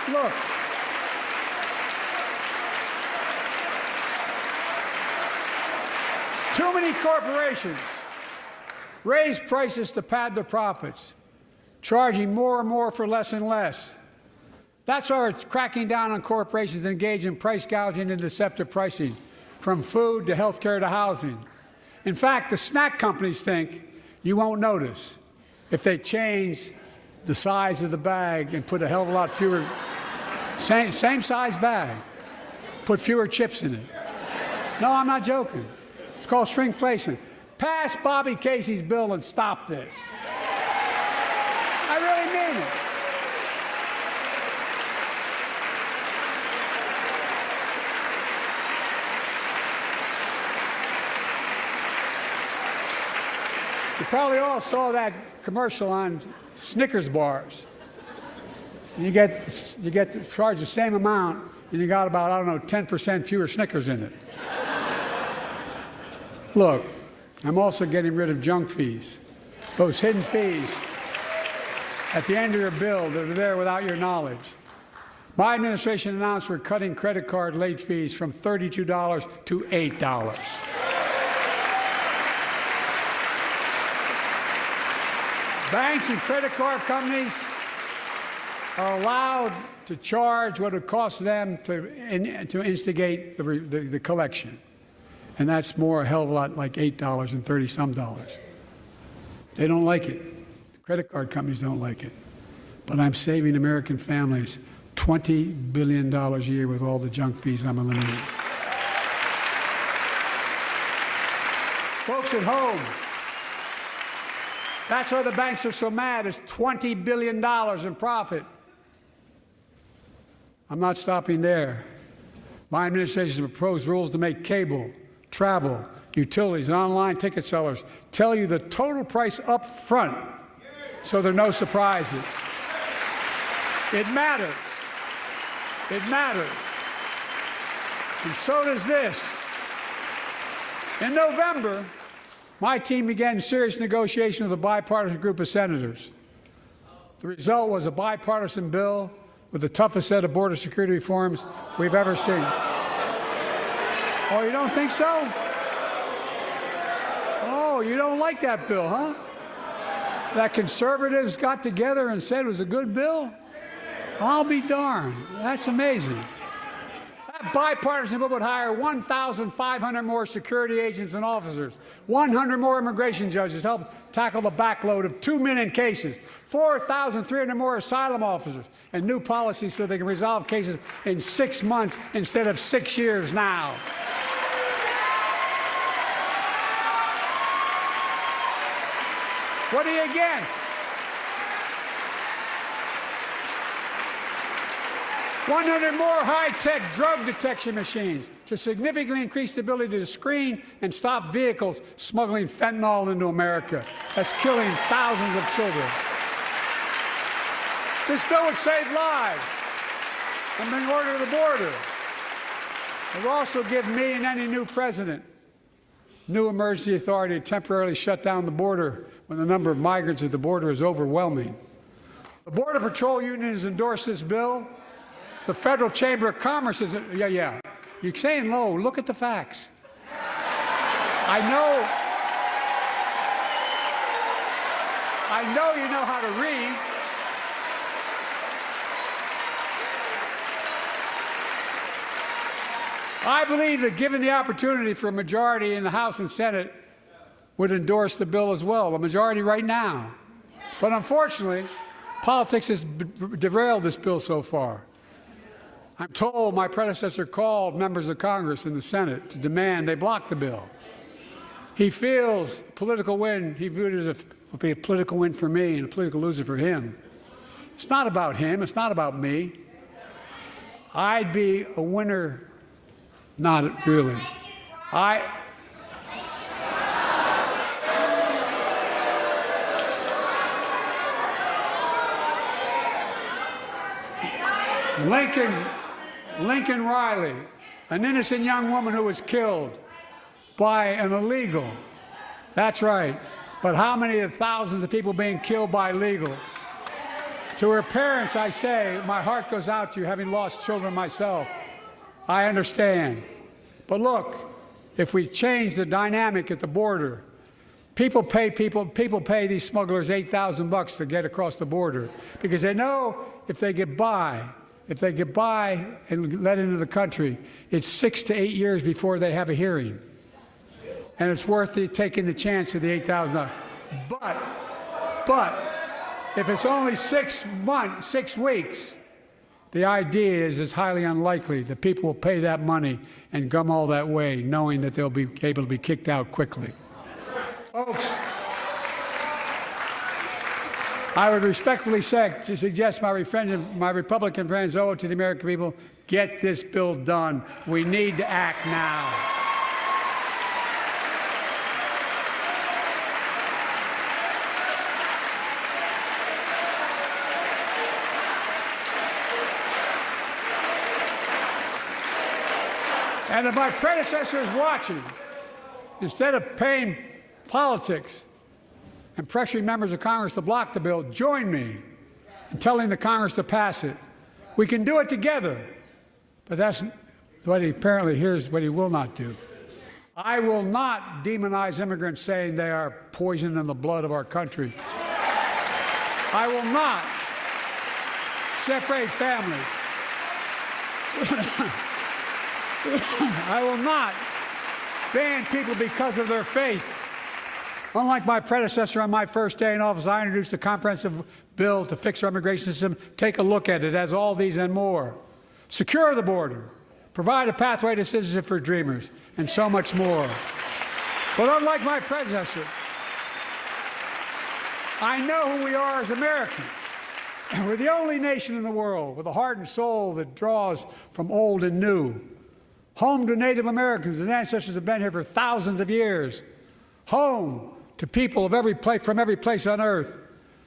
Look, too many corporations raise prices to pad their profits, charging more and more for less and less. That's why we're cracking down on corporations that engage in price gouging and deceptive pricing, from food to health care to housing. In fact, the snack companies think you won't notice if they change the size of the bag and put a hell of a lot fewer, same size bag, put fewer chips in it. No, I'm not joking. It's called shrinkflation. Pass Bobby Casey's bill and stop this. I really mean it. You probably all saw that commercial on Snickers bars. You get charged the same amount, and you got about, I don't know, 10% fewer Snickers in it. Look, I'm also getting rid of junk fees. Those hidden fees at the end of your bill that are there without your knowledge. My administration announced we're cutting credit card late fees from $32 to $8. Banks and credit card companies are allowed to charge what it costs them to instigate the collection. And that's more, a hell of a lot, like $8 and 30-some dollars. They don't like it. The credit card companies don't like it. But I'm saving American families $20 billion a year with all the junk fees I'm eliminating. Folks at home, that's why the banks are so mad. It's $20 billion in profit. I'm not stopping there. My administration has proposed rules to make cable, travel, utilities, and online ticket sellers tell you the total price up front, so there are no surprises. It matters. It matters. And so does this. In November, my team began serious negotiation with a bipartisan group of senators. The result was a bipartisan bill with the toughest set of border security reforms we've ever seen. Oh, you don't think so? Oh, you don't like that bill, huh? That conservatives got together and said it was a good bill? I'll be darned. That's amazing. That bipartisan bill would hire 1,500 more security agents and officers, 100 more immigration judges to help tackle the backload of 2 million cases, 4,300 more asylum officers, and new policies so they can resolve cases in 6 months instead of 6 years now. What are you against? 100 more high-tech drug detection machines to significantly increase the ability to screen and stop vehicles smuggling fentanyl into America. That's killing thousands of children. This bill would save lives and bring order to the border. It will also give me and any new president new emergency authority to temporarily shut down the border when the number of migrants at the border is overwhelming. The Border Patrol Union has endorsed this bill. The Federal Chamber of Commerce is, yeah. You're saying low. Look at the facts. I know you know how to read. I believe that given the opportunity for a majority in the House and Senate would endorse the bill as well, a majority right now. But unfortunately, politics has derailed this bill so far. I'm told my predecessor called members of Congress in the Senate to demand they block the bill. He feels political win, he viewed it as would be a political win for me and a political loser for him. It's not about him, it's not about me. I'd be a winner, not really. Lincoln Riley, an innocent young woman who was killed by an illegal. That's right. But how many of thousands of people being killed by illegals? To her parents, I say, my heart goes out to you, having lost children myself. I understand. But look, if we change the dynamic at the border, people pay these smugglers $8,000 to get across the border because they know if they get by and let into the country, it's 6 to 8 years before they have a hearing. And it's worth taking the chance of the $8,000. But if it's only 6 weeks, the idea is it's highly unlikely that people will pay that money and come all that way, knowing that they'll be able to be kicked out quickly. Folks, I would respectfully suggest my Republican friends owe it to the American people, get this bill done. We need to act now. And if my predecessor is watching, instead of paying politics and pressuring members of Congress to block the bill, join me in telling the Congress to pass it. We can do it together, but that's what he apparently here's what he will not do. I will not demonize immigrants saying they are poison in the blood of our country. I will not separate families. I will not ban people because of their faith. Unlike my predecessor on my first day in office, I introduced a comprehensive bill to fix our immigration system. Take a look at it. It has all these and more. Secure the border. Provide a pathway to citizenship for dreamers, and so much more. But unlike my predecessor, I know who we are as Americans. We're the only nation in the world with a heart and soul that draws from old and new. Home to Native Americans, whose ancestors have been here for thousands of years. Home to people of from every place on earth.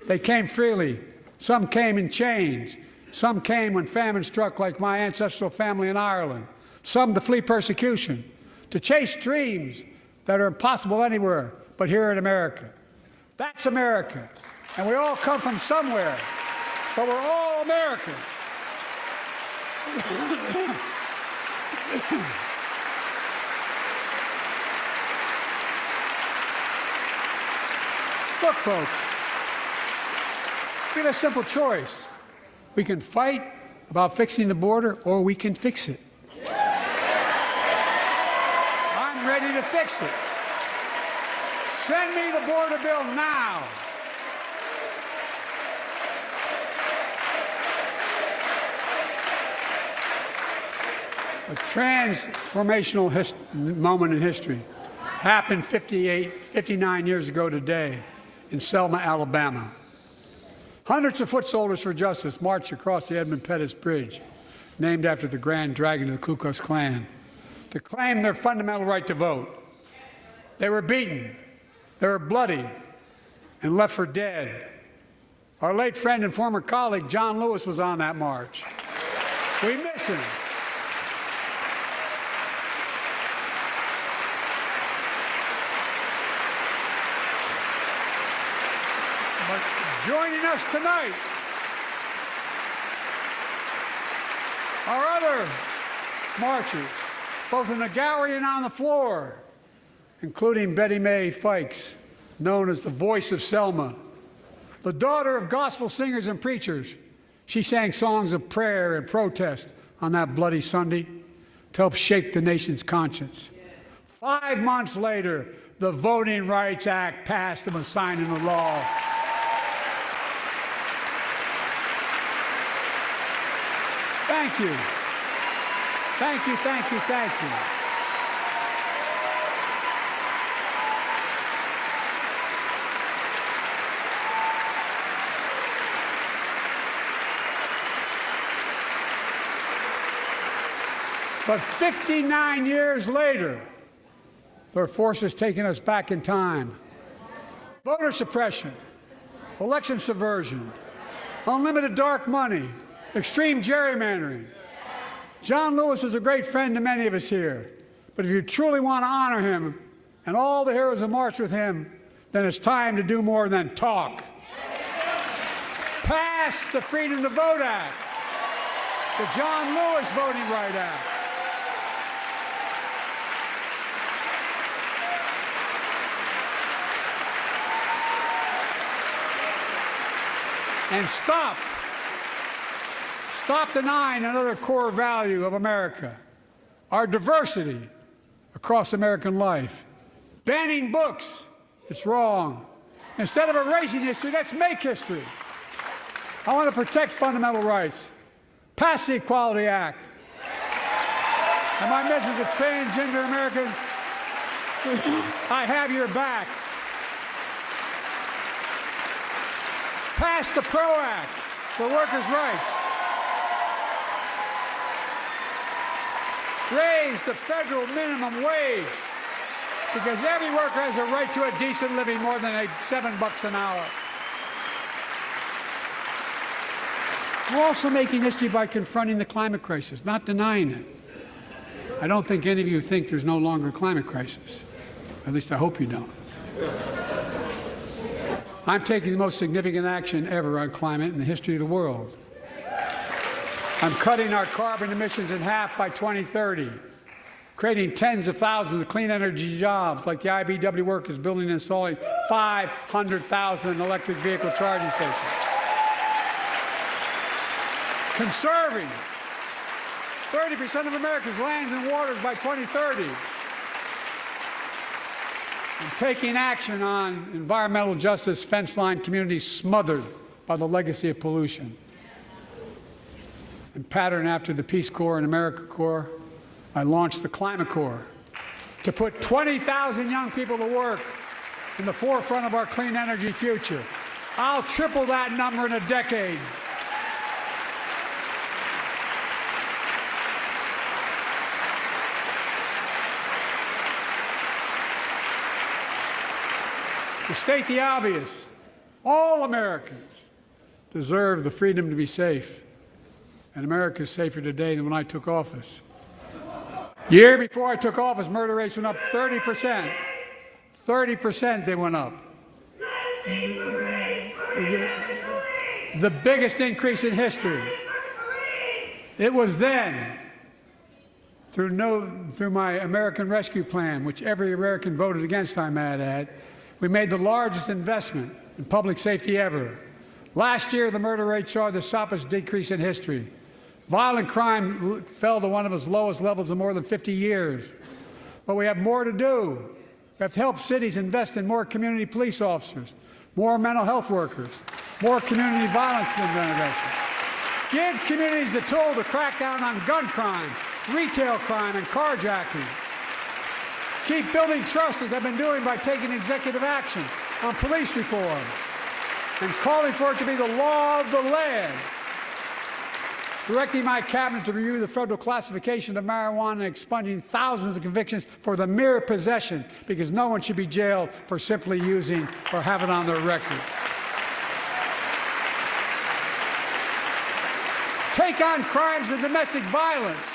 They came freely. Some came in chains. Some came when famine struck, like my ancestral family in Ireland. Some to flee persecution, to chase dreams that are impossible anywhere but here in America. That's America. And we all come from somewhere, but we're all Americans. Look, folks, we have a simple choice. We can fight about fixing the border, or we can fix it. I'm ready to fix it. Send me the border bill now. A transformational moment in history happened 59 years ago today in Selma, Alabama. Hundreds of foot soldiers for justice marched across the Edmund Pettus Bridge, named after the Grand Dragon of the Ku Klux Klan, to claim their fundamental right to vote. They were beaten, they were bloody, and left for dead. Our late friend and former colleague, John Lewis, was on that march. We miss him. But joining us tonight are other marchers, both in the gallery and on the floor, including Betty Mae Fikes, known as the voice of Selma. The daughter of gospel singers and preachers, she sang songs of prayer and protest on that bloody Sunday to help shake the nation's conscience. 5 months later, the Voting Rights Act passed and was signed into law. Thank you. Thank you, thank you, thank you. But 59 years later, there are forces taking us back in time. Voter suppression, election subversion, unlimited dark money, extreme gerrymandering. John Lewis is a great friend to many of us here, but if you truly want to honor him and all the heroes who marched with him, then it's time to do more than talk. Pass the Freedom to Vote Act, the John Lewis Voting Rights Act. And stop denying another core value of America, our diversity across American life. Banning books, it's wrong. Instead of erasing history, let's make history. I want to protect fundamental rights. Pass the Equality Act. And my message to transgender Americans, I have your back. Pass the PRO Act for workers' rights. Raise the federal minimum wage, because every worker has a right to a decent living more than $7 an hour. We're also making history by confronting the climate crisis, not denying it. I don't think any of you think there's no longer a climate crisis. At least I hope you don't. I'm taking the most significant action ever on climate in the history of the world. I'm cutting our carbon emissions in half by 2030, creating tens of thousands of clean energy jobs like the IBEW workers building and installing 500,000 electric vehicle charging stations. Conserving 30% of America's lands and waters by 2030. And taking action on environmental justice fence line communities smothered by the legacy of pollution. And patterned after the Peace Corps and AmeriCorps, I launched the Climate Corps to put 20,000 young people to work in the forefront of our clean energy future. I'll triple that number in a decade. To state the obvious, all Americans deserve the freedom to be safe. And America is safer today than when I took office. Year before I took office, murder rates went up 30%. 30% they went up. The biggest increase in history. It was then, through my American Rescue Plan, which every American voted against, I might add, we made the largest investment in public safety ever. Last year, the murder rate saw the sharpest decrease in history. Violent crime fell to one of its lowest levels in more than 50 years. But we have more to do. We have to help cities invest in more community police officers, more mental health workers, more community violence intervention. Give communities the tool to crack down on gun crime, retail crime, and carjacking. Keep building trust, as I've been doing by taking executive action on police reform and calling for it to be the law of the land. Directing my cabinet to review the federal classification of marijuana and expunging thousands of convictions for the mere possession, because no one should be jailed for simply using or have it on their record. Take on crimes of domestic violence.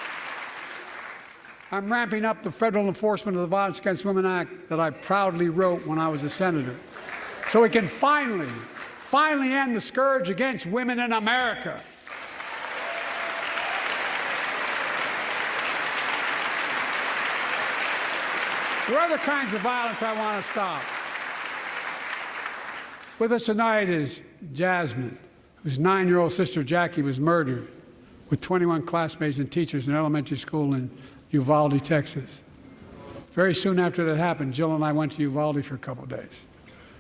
I'm ramping up the Federal Enforcement of the Violence Against Women Act that I proudly wrote when I was a senator, so we can finally end the scourge against women in America. There are other kinds of violence I want to stop. With us tonight is Jasmine, whose 9-year-old sister Jackie was murdered with 21 classmates and teachers in elementary school in Uvalde, Texas. Very soon after that happened, Jill and I went to Uvalde for a couple of days.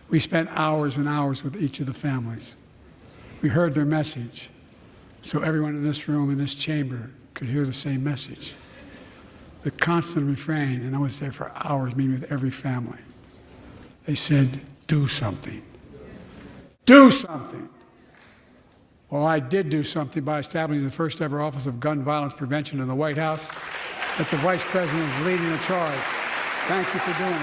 We spent hours and hours with each of the families. We heard their message, so everyone in this room, in this chamber, could hear the same message. The constant refrain, and I was there for hours meeting with every family. They said, do something. Do something. Well, I did do something by establishing the first ever Office of Gun Violence Prevention in the White House, that the Vice President is leading the charge. Thank you for doing it.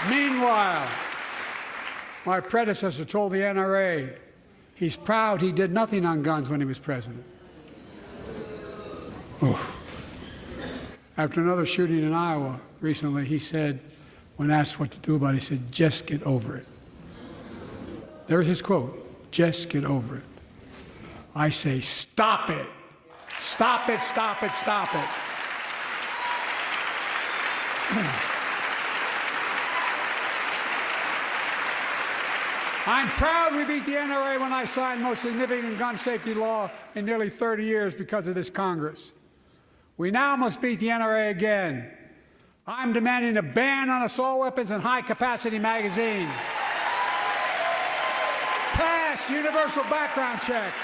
Meanwhile, my predecessor told the NRA he's proud he did nothing on guns when he was president. Oh. After another shooting in Iowa recently, he said, when asked what to do about it, he said, just get over it. There's his quote, just get over it. I say, stop it. Stop it, stop it, stop it. I'm proud we beat the NRA when I signed the most significant gun safety law in nearly 30 years because of this Congress. We now must beat the NRA again. I'm demanding a ban on assault weapons and high-capacity magazines. Pass universal background checks.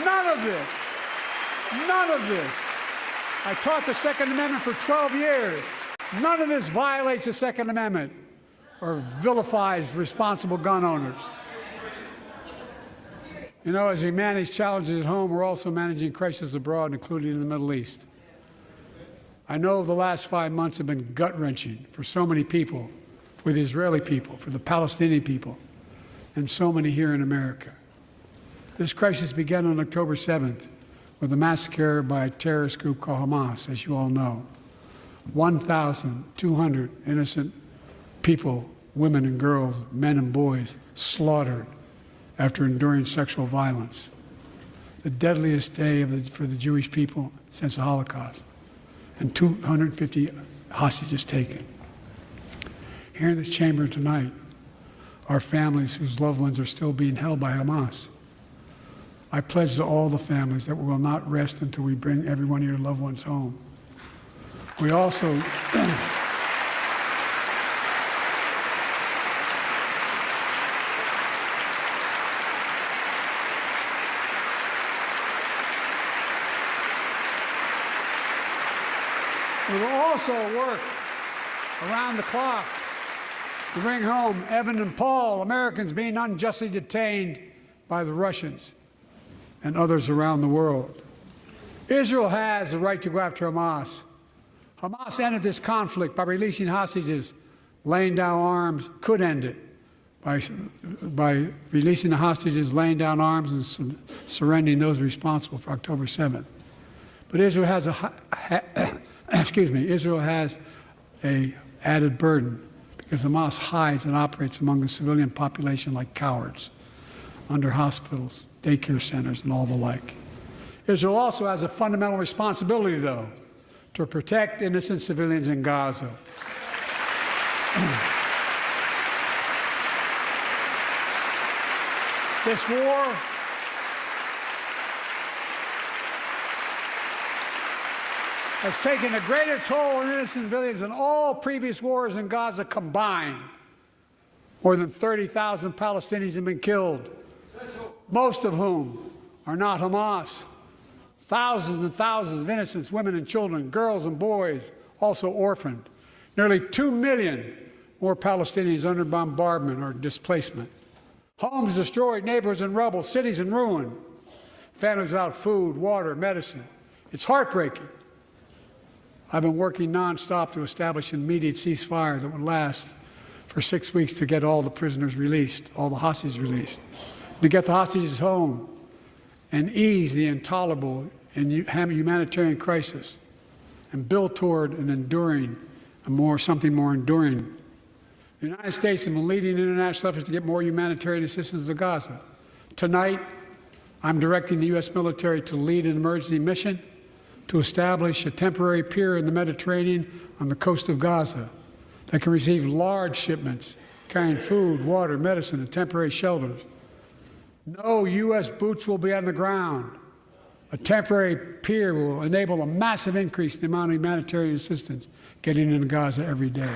None of this. I taught the Second Amendment for 12 years. None of this violates the Second Amendment or vilifies responsible gun owners. You know, as we manage challenges at home, we're also managing crises abroad, including in the Middle East. I know the last 5 months have been gut-wrenching for so many people, for the Israeli people, for the Palestinian people, and so many here in America. This crisis began on October 7th with a massacre by a terrorist group called Hamas, as you all know. 1,200 innocent people, women and girls, men and boys, slaughtered after enduring sexual violence. The deadliest day for the Jewish people since the Holocaust. And 250 hostages taken. Here in this chamber tonight are families whose loved ones are still being held by Hamas. I pledge to all the families that we will not rest until we bring every one of your loved ones home. We also we will also work around the clock to bring home Evan and Paul, Americans being unjustly detained by the Russians and others around the world. Israel has the right to go after Hamas. Hamas ended this conflict by releasing hostages, laying down arms, could end it by releasing the hostages, laying down arms, and surrendering those responsible for October 7th. But Israel has Israel has a added burden because Hamas hides and operates among the civilian population like cowards, under hospitals, daycare centers, and all the like. Israel also has a fundamental responsibility, though, to protect innocent civilians in Gaza. This war has taken a greater toll on innocent civilians than all previous wars in Gaza combined. More than 30,000 Palestinians have been killed, most of whom are not Hamas. Thousands and thousands of innocents, women and children, girls and boys, also orphaned. Nearly 2 million more Palestinians under bombardment or displacement. Homes destroyed, neighborhoods in rubble, cities in ruin. Families without food, water, medicine. It's heartbreaking. I've been working nonstop to establish an immediate ceasefire that would last for 6 weeks to get all the prisoners released, all the hostages released, to get the hostages home and ease the intolerable and humanitarian crisis and build toward an enduring, something more enduring. The United States has been leading international efforts to get more humanitarian assistance to Gaza. Tonight, I'm directing the U.S. military to lead an emergency mission to establish a temporary pier in the Mediterranean on the coast of Gaza that can receive large shipments carrying food, water, medicine, and temporary shelters. No U.S. boots will be on the ground. A temporary pier will enable a massive increase in the amount of humanitarian assistance getting into Gaza every day.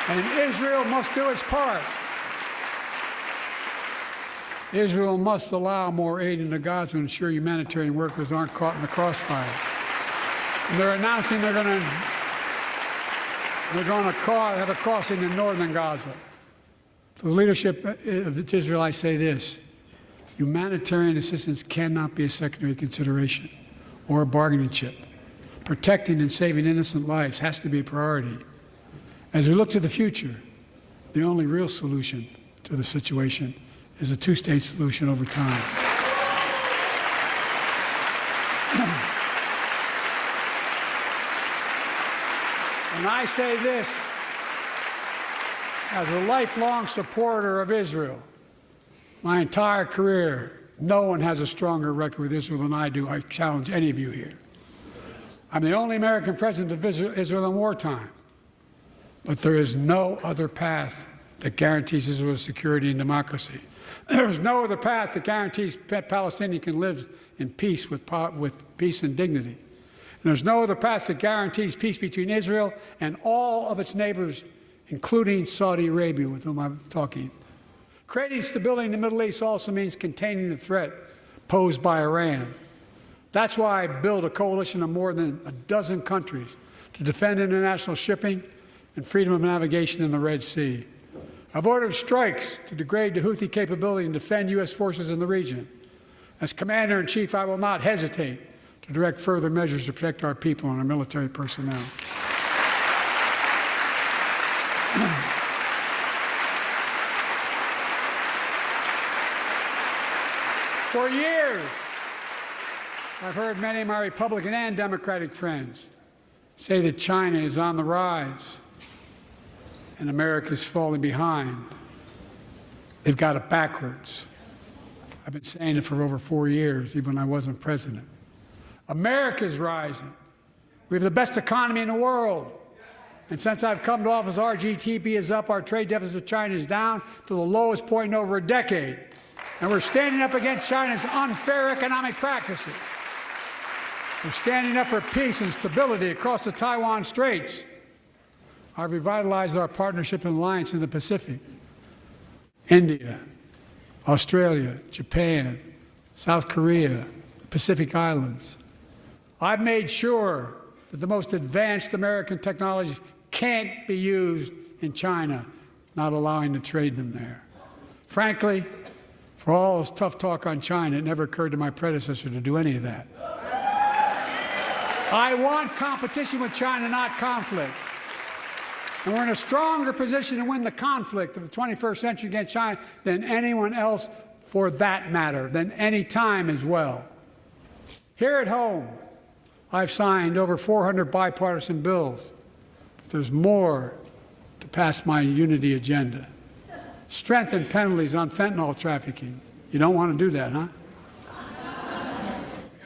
And Israel must do its part. Israel must allow more aid into Gaza to ensure humanitarian workers aren't caught in the crossfire. And they're announcing they're going to have a crossing in northern Gaza. To the leadership of Israel, I say this: humanitarian assistance cannot be a secondary consideration or a bargaining chip. Protecting and saving innocent lives has to be a priority. As we look to the future, the only real solution to the situation is a two-state solution over time. And I say this as a lifelong supporter of Israel. My entire career, no one has a stronger record with Israel than I do. I challenge any of you here. I'm the only American president to visit Israel in wartime. But there is no other path that guarantees Israel's security and democracy. There is no other path that guarantees Palestinians can live in peace with peace and dignity. And there's no other path that guarantees peace between Israel and all of its neighbors, including Saudi Arabia, with whom I'm talking. Creating stability in the Middle East also means containing the threat posed by Iran. That's why I built a coalition of more than a dozen countries to defend international shipping and freedom of navigation in the Red Sea. I've ordered strikes to degrade the Houthi capability and defend U.S. forces in the region. As Commander-in-Chief, I will not hesitate to direct further measures to protect our people and our military personnel. For years, I've heard many of my Republican and Democratic friends say that China is on the rise and America is falling behind. They've got it backwards. I've been saying it for over 4 years, even when I wasn't president. America's rising. We have the best economy in the world. And since I've come to office, our GDP is up, our trade deficit with China is down to the lowest point in over a decade. And we're standing up against China's unfair economic practices. We're standing up for peace and stability across the Taiwan Straits. I've revitalized our partnership and alliance in the Pacific. India, Australia, Japan, South Korea, Pacific Islands. I've made sure that the most advanced American technologies can't be used in China, not allowing to trade them there. Frankly, for all this tough talk on China, it never occurred to my predecessor to do any of that. I want competition with China, not conflict. And we're in a stronger position to win the conflict of the 21st century against China than anyone else, for that matter, than any time as well. Here at home, I've signed over 400 bipartisan bills, but there's more to pass my unity agenda. Strengthen penalties on fentanyl trafficking. You don't want to do that, huh?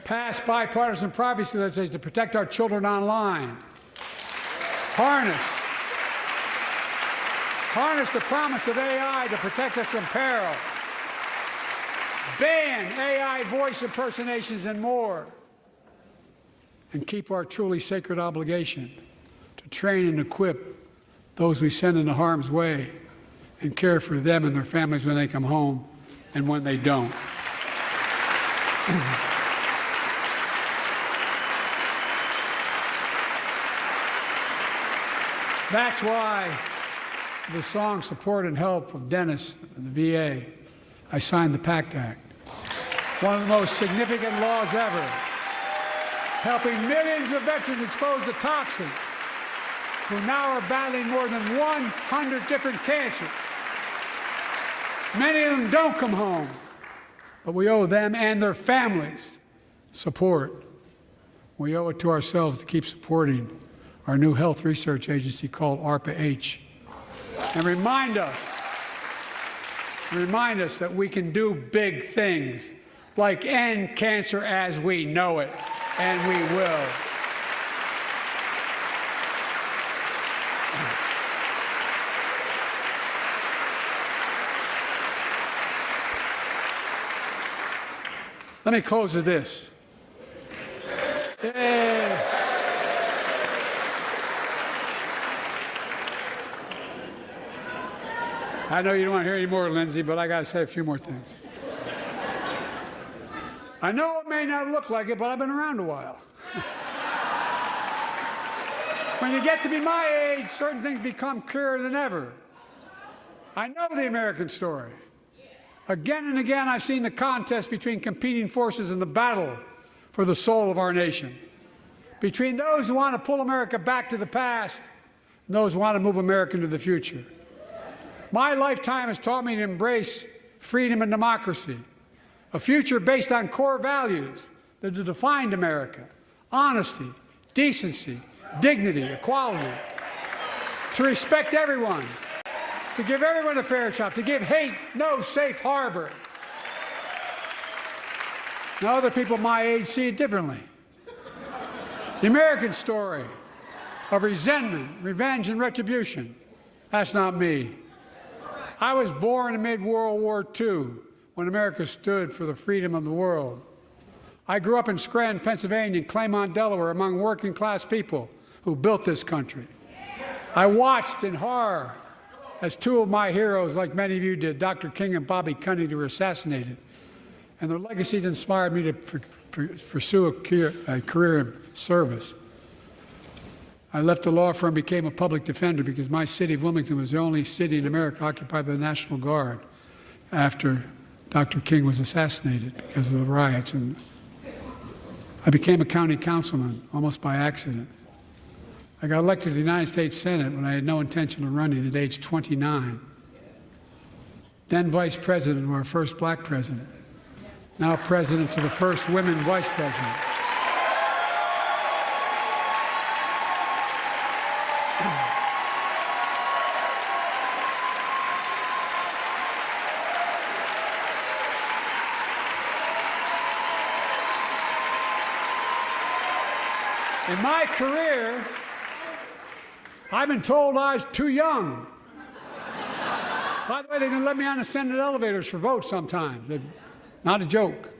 Pass bipartisan privacy legislation to protect our children online. Harness the promise of AI to protect us from peril. Ban AI voice impersonations and more. And keep our truly sacred obligation to train and equip those we send into harm's way and care for them and their families when they come home and when they don't. That's why the song Support and Help of Dennis and the VA, I signed the PACT Act. One of the most significant laws ever, helping millions of veterans exposed to toxins who now are battling more than 100 different cancers. Many of them don't come home, but we owe them and their families support. We owe it to ourselves to keep supporting our new health research agency called ARPA-H, and remind us that we can do big things, like end cancer as we know it, and we will. Let me close with this. I know you don't want to hear any more, Lindsay, but I got to say a few more things. I know it may not look like it, but I've been around a while. When you get to be my age, certain things become clearer than ever. I know the American story. Again and again, I've seen the contest between competing forces in the battle for the soul of our nation, between those who want to pull America back to the past and those who want to move America into the future. My lifetime has taught me to embrace freedom and democracy, a future based on core values that have defined America: honesty, decency, dignity, equality, to respect everyone, to give everyone a fair shot, to give hate no safe harbor. Now, other people my age see it differently. The American story of resentment, revenge, and retribution, that's not me. I was born amid World War II, when America stood for the freedom of the world. I grew up in Scranton, Pennsylvania, and Claymont, Delaware, among working-class people who built this country. I watched in horror as two of my heroes, like many of you did, Dr. King and Bobby Kennedy, were assassinated. And their legacies inspired me to pursue a career in service. I left the law firm and became a public defender because my city of Wilmington was the only city in America occupied by the National Guard after Dr. King was assassinated because of the riots. And I became a county councilman almost by accident. I got elected to the United States Senate when I had no intention of running at age 29. Then vice president of our first black president. Now president to the first women vice president. In my career, I've been told I was too young. By the way, they didn't let me on the Senate elevators for votes sometimes. Not a joke.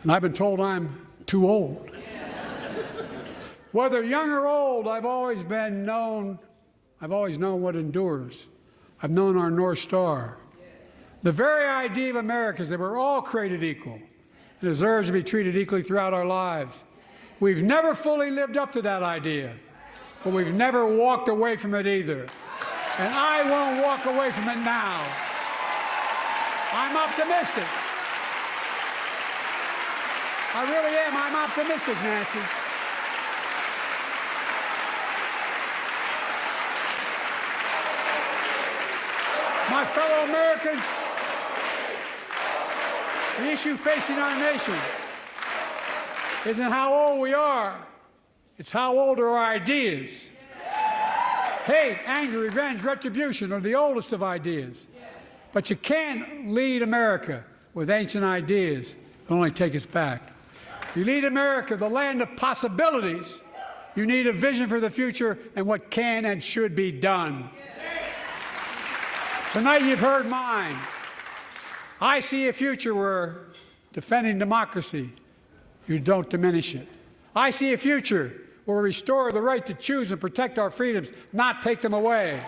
And I've been told I'm too old. Whether young or old, I've always known what endures. I've known our North Star. The very idea of America is that we're all created equal and deserve to be treated equally throughout our lives. We've never fully lived up to that idea, but we've never walked away from it either. And I won't walk away from it now. I'm optimistic. I really am. I'm optimistic, Nancy. fellow Americans, the issue facing our nation isn't how old we are, it's how old are our ideas. Hate, anger, revenge, retribution are the oldest of ideas. But you can't lead America with ancient ideas that only take us back. You lead America, the land of possibilities. You need a vision for the future and what can and should be done. Tonight you've heard mine. I see a future where defending democracy, you don't diminish it. I see a future where we restore the right to choose and protect our freedoms, not take them away.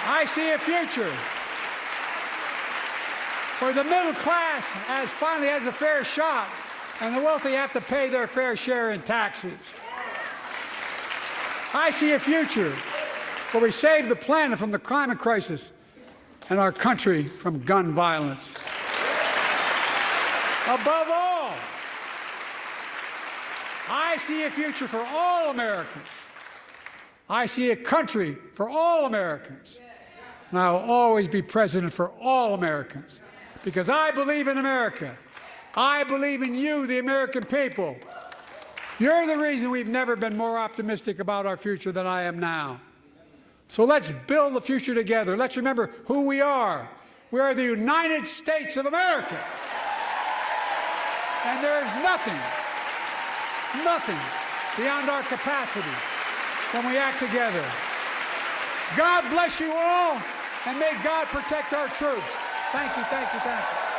I see a future where the middle class finally has a fair shot and the wealthy have to pay their fair share in taxes. I see a future where we save the planet from the climate crisis and our country from gun violence. Above all, I see a future for all Americans. I see a country for all Americans. And I will always be president for all Americans because I believe in America. I believe in you, the American people. You're the reason we've never been more optimistic about our future than I am now. So let's build the future together. Let's remember who we are. We are the United States of America. And there is nothing beyond our capacity when we act together. God bless you all, and may God protect our troops. Thank you, thank you, thank you.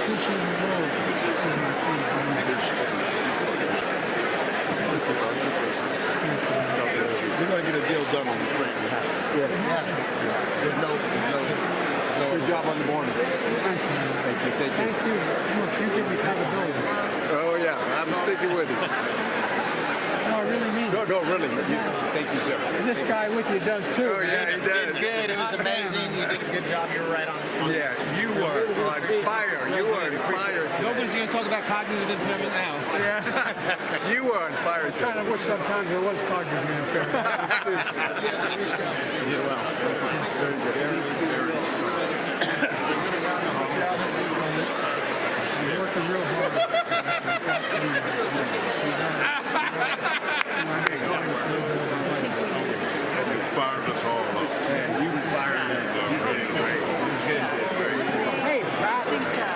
Teaching the world to my feet. job on the border. Thank you. Thank you. Thank you. Look, you give me accountability. Oh, yeah, I'm sticking with you. No, I really mean it. No, really. Thank you, sir. And this guy with you does too. Oh, yeah, he You did does. good. It was amazing. You did a good job. You were right on. Yeah, you are on fire. You are on fire. Nobody's going to talk about cognitive impairment now. Yeah, you are on fire. I kind of wish sometimes there was cognitive impairment. Yeah, well, very good. He's working real hard. Fired us all up. You fired me. Great. Hey, Pat.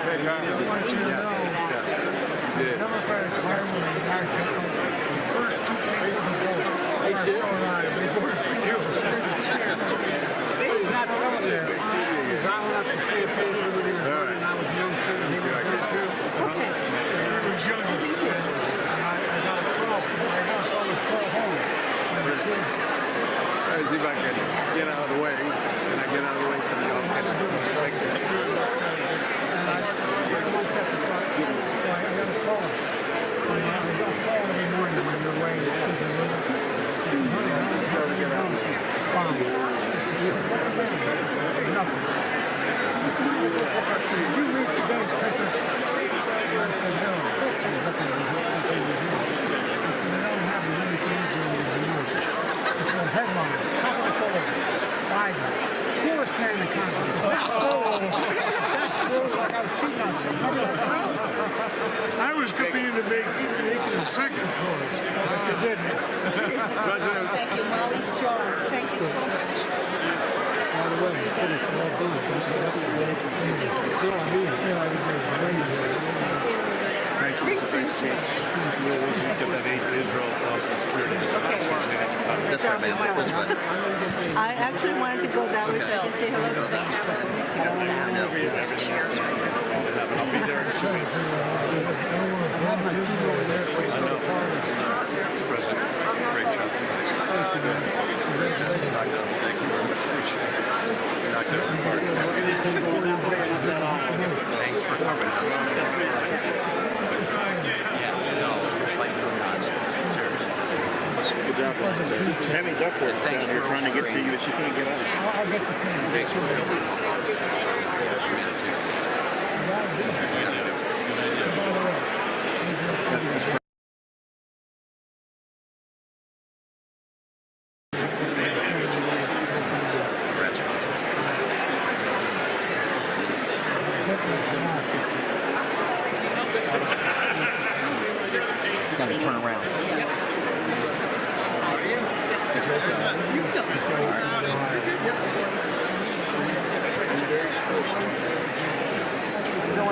Hey, guys. I want you to know, Democratic Party was the first two people to vote. Marcel and I, we voted for you. He's not from there. He's rounding up the campaign for when he was running. I was young, son, and he was young too. Okay. He was younger. And I got a call from my house. I was called home. Let's see if I can get out of the way. Can I get out of the way so y'all can take this? So I got a call. I got a call every morning when you're away. I said, honey, how are you doing? Fine. He said, what's the matter? I said, nothing. I said, did you read today's paper? And I said, no. I was looking at the review. I said, they don't have many things in the review. I said, headlines, chocolate photos, Biden, poorest man in Congress. I said, that's true. Like I was cheating on something. I was coming to make a second choice. But you didn't. President. Thank you, Molly Strong. Thank you so much. By the way, it's all done. Thank you. Get that aid to Israel, also security. This way, ma'am. This way. I actually wanted to go that way so I could say hello to them. No, because there's chairs right there. I'll be there in 2 weeks. Mr. President, great job tonight. Fantastic. Thank you very much. Appreciate it. You're not going to depart. Thanks for coming. Good job, sir. Tammy Duckworth down here trying to get to you, but she can't get out. I'll get the thing. Thanks for coming. It's got to turn around.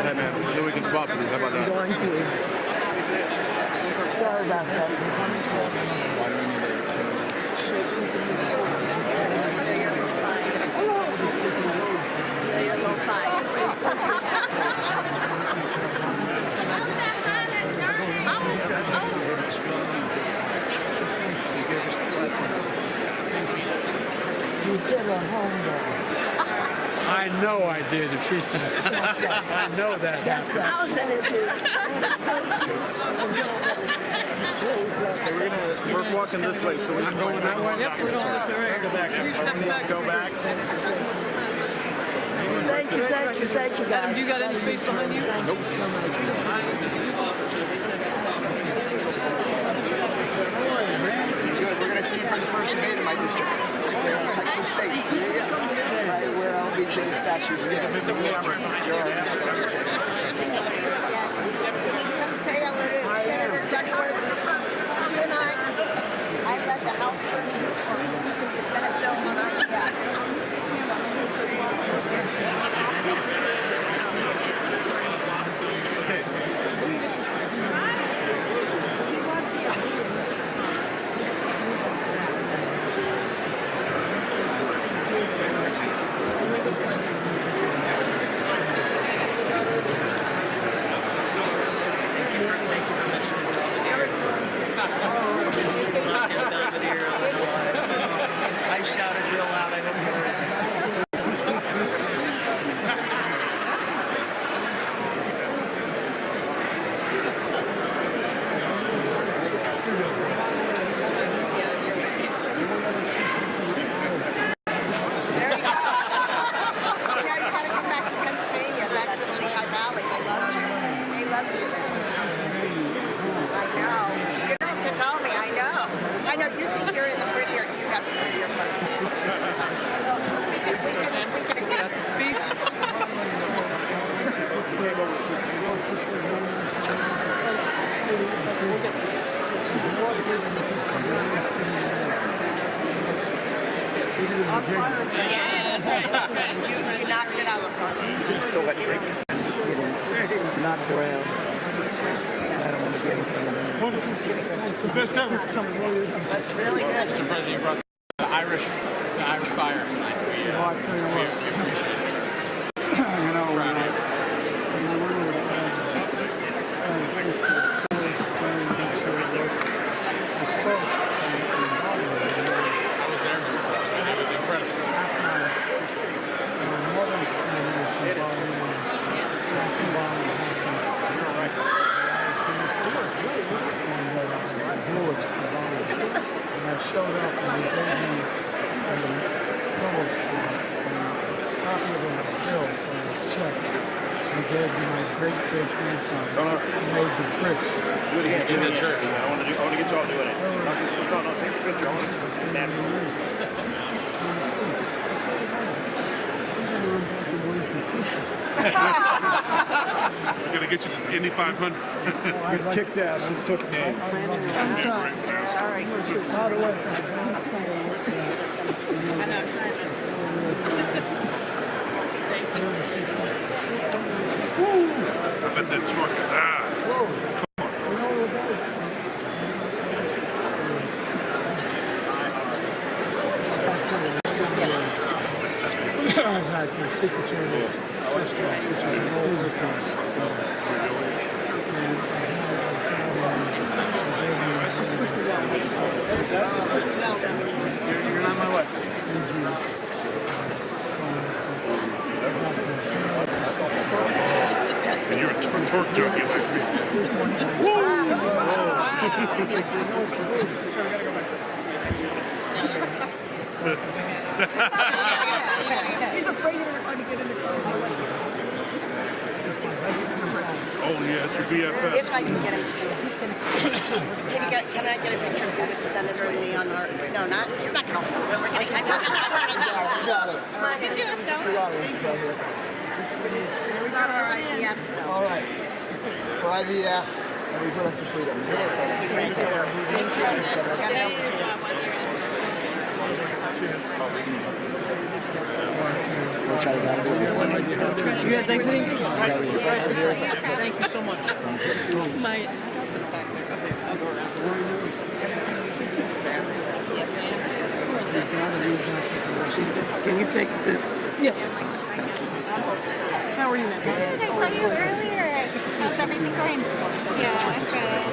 Hey, man, then we can swap with you. How about that? Sorry about that. I know I did if she says it. I know that happened. I'll send it to you. We're walking this way, so we're going that way? Yep, we're going this way. Go back. Go back. Thank you, guys. Adam, do you got any space behind you? Nope. Good. We're going to see you for the first debate in my district. Here in Texas State. Right where LBJ's statue stands. Say hello to Senator Duckworth. She and I led the House first. The Senate bill on our behalf. I shouted That's right. You knocked it out. Knocked around. The best ever. That's really good. Mr. President, you brought the Irish fire tonight. We appreciate it, sir. Proud of you. I was there, Mr. President. It was incredible. I showed up and they gave me a copy of a bill for this check. They gave me my great-great-grandfather who made the bricks. Do it again. In the church. I want to get y'all doing it. Not this one. No, take a picture. I want to snap it. We're gonna get you to the Indy 500. You kicked ass and took name. Sorry. I bet that torque is Exactly. Secret Service restaurant, which is an older thing. You're not my wife. And you're a torque junkie like me. He's afraid you're going to get in the car. Oh yeah, it's your BFF. If I can get him to do this. Can I get a picture of the senator and me on our... No, not... You're not going to hold it. We're getting... We got it. We got it, Mr. President. We got our IVF. All right. For IVF, and we put up to freedom. Thank you. Thank you. Got it over to you. We'll try to get it. You guys exiting? Thank you so much. My stuff is back there. Okay, I'll go around. Can you take this? Yes. How are you now? Good. I saw you earlier. How's everything going? Yeah, good.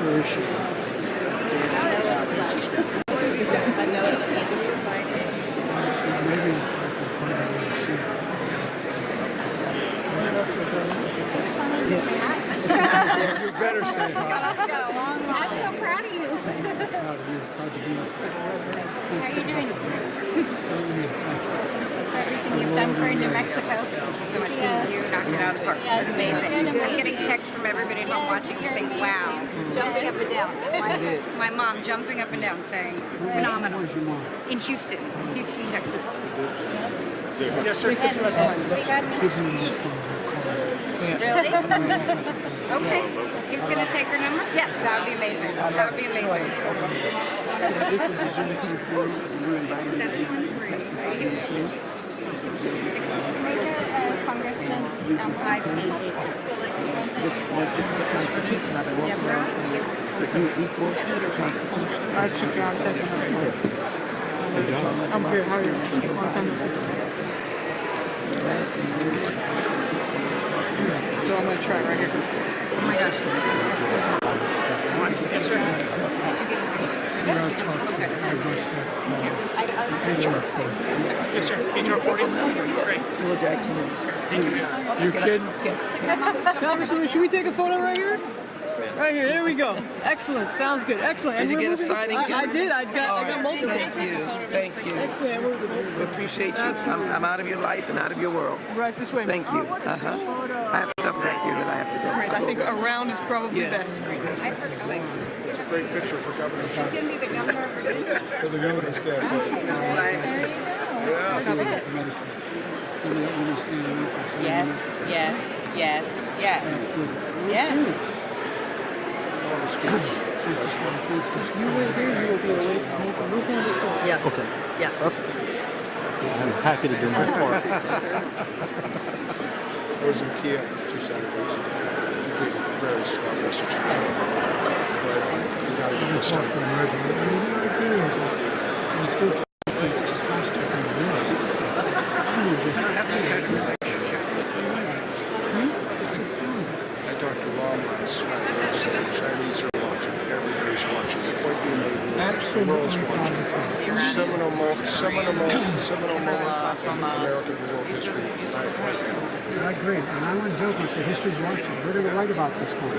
Where is she? Maybe I can find out where to see her. You better say hi. I'm so proud of you. Proud of you. Proud to be with you. How are you doing? Everything you've done for New Mexico. Thank you so much. You knocked it out of the park. Yes, It's amazing. good, I'm getting texts from everybody at home watching you saying, wow. Jumping up and down. My mom jumping up and down saying, phenomenal. Where's your mom? In Houston, Texas. Yes, sir. We got me. Give me your phone. Really? Okay. He's going to take her number? Yeah, that would be amazing. That would be amazing. 713. Make a congressman outside. Deborah? I'm here. How are you? Long time no see. So I'm going to try right here. Oh my gosh. Yes, sir. HR 40. Yes, sir. HR 40. Great. Thank you, man. You kidding? Congressman, should we take a photo right here? Right here. There we go. Excellent. Sounds good. Excellent. Did you get a signing? I did. I got multiple. Thank you. Thank you. Excellent. We appreciate you. I'm out of your life and out of your world. Right this way. Thank you. I have stuff back here that I have to do. Right, I think around is probably best. It's a great picture for Governor. Give me the governor. For the governor's dad. Yes, yes, yes, yes. Yes. Yes. Okay. Yes. I'm happy to do my part. I was in Kiev 2 Saturdays. You gave a very strong message. You got to get this done. Have some kind of relationship. I talked to Ron last night. He said the Chinese are watching. Everybody's watching. The point you made, the world's watching. Seminal moment in American world history. I agree, and I want to joke and say history's watching. We're going to write about this one. I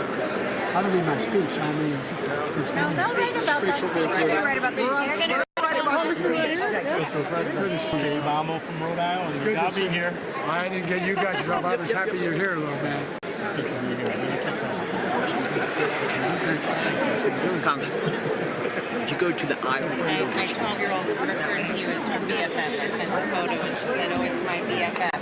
don't mean my speech, I mean this one. No, they'll write about this. They're going to write about this. They're going to write about this. Mamo from Rhode Island. Good to see you here. I didn't get you guys job. I was happy you're here, little man. If you go to the aisle, My 12-year-old referred to you as her BFF. I sent a photo and she said, oh, it's my BFF.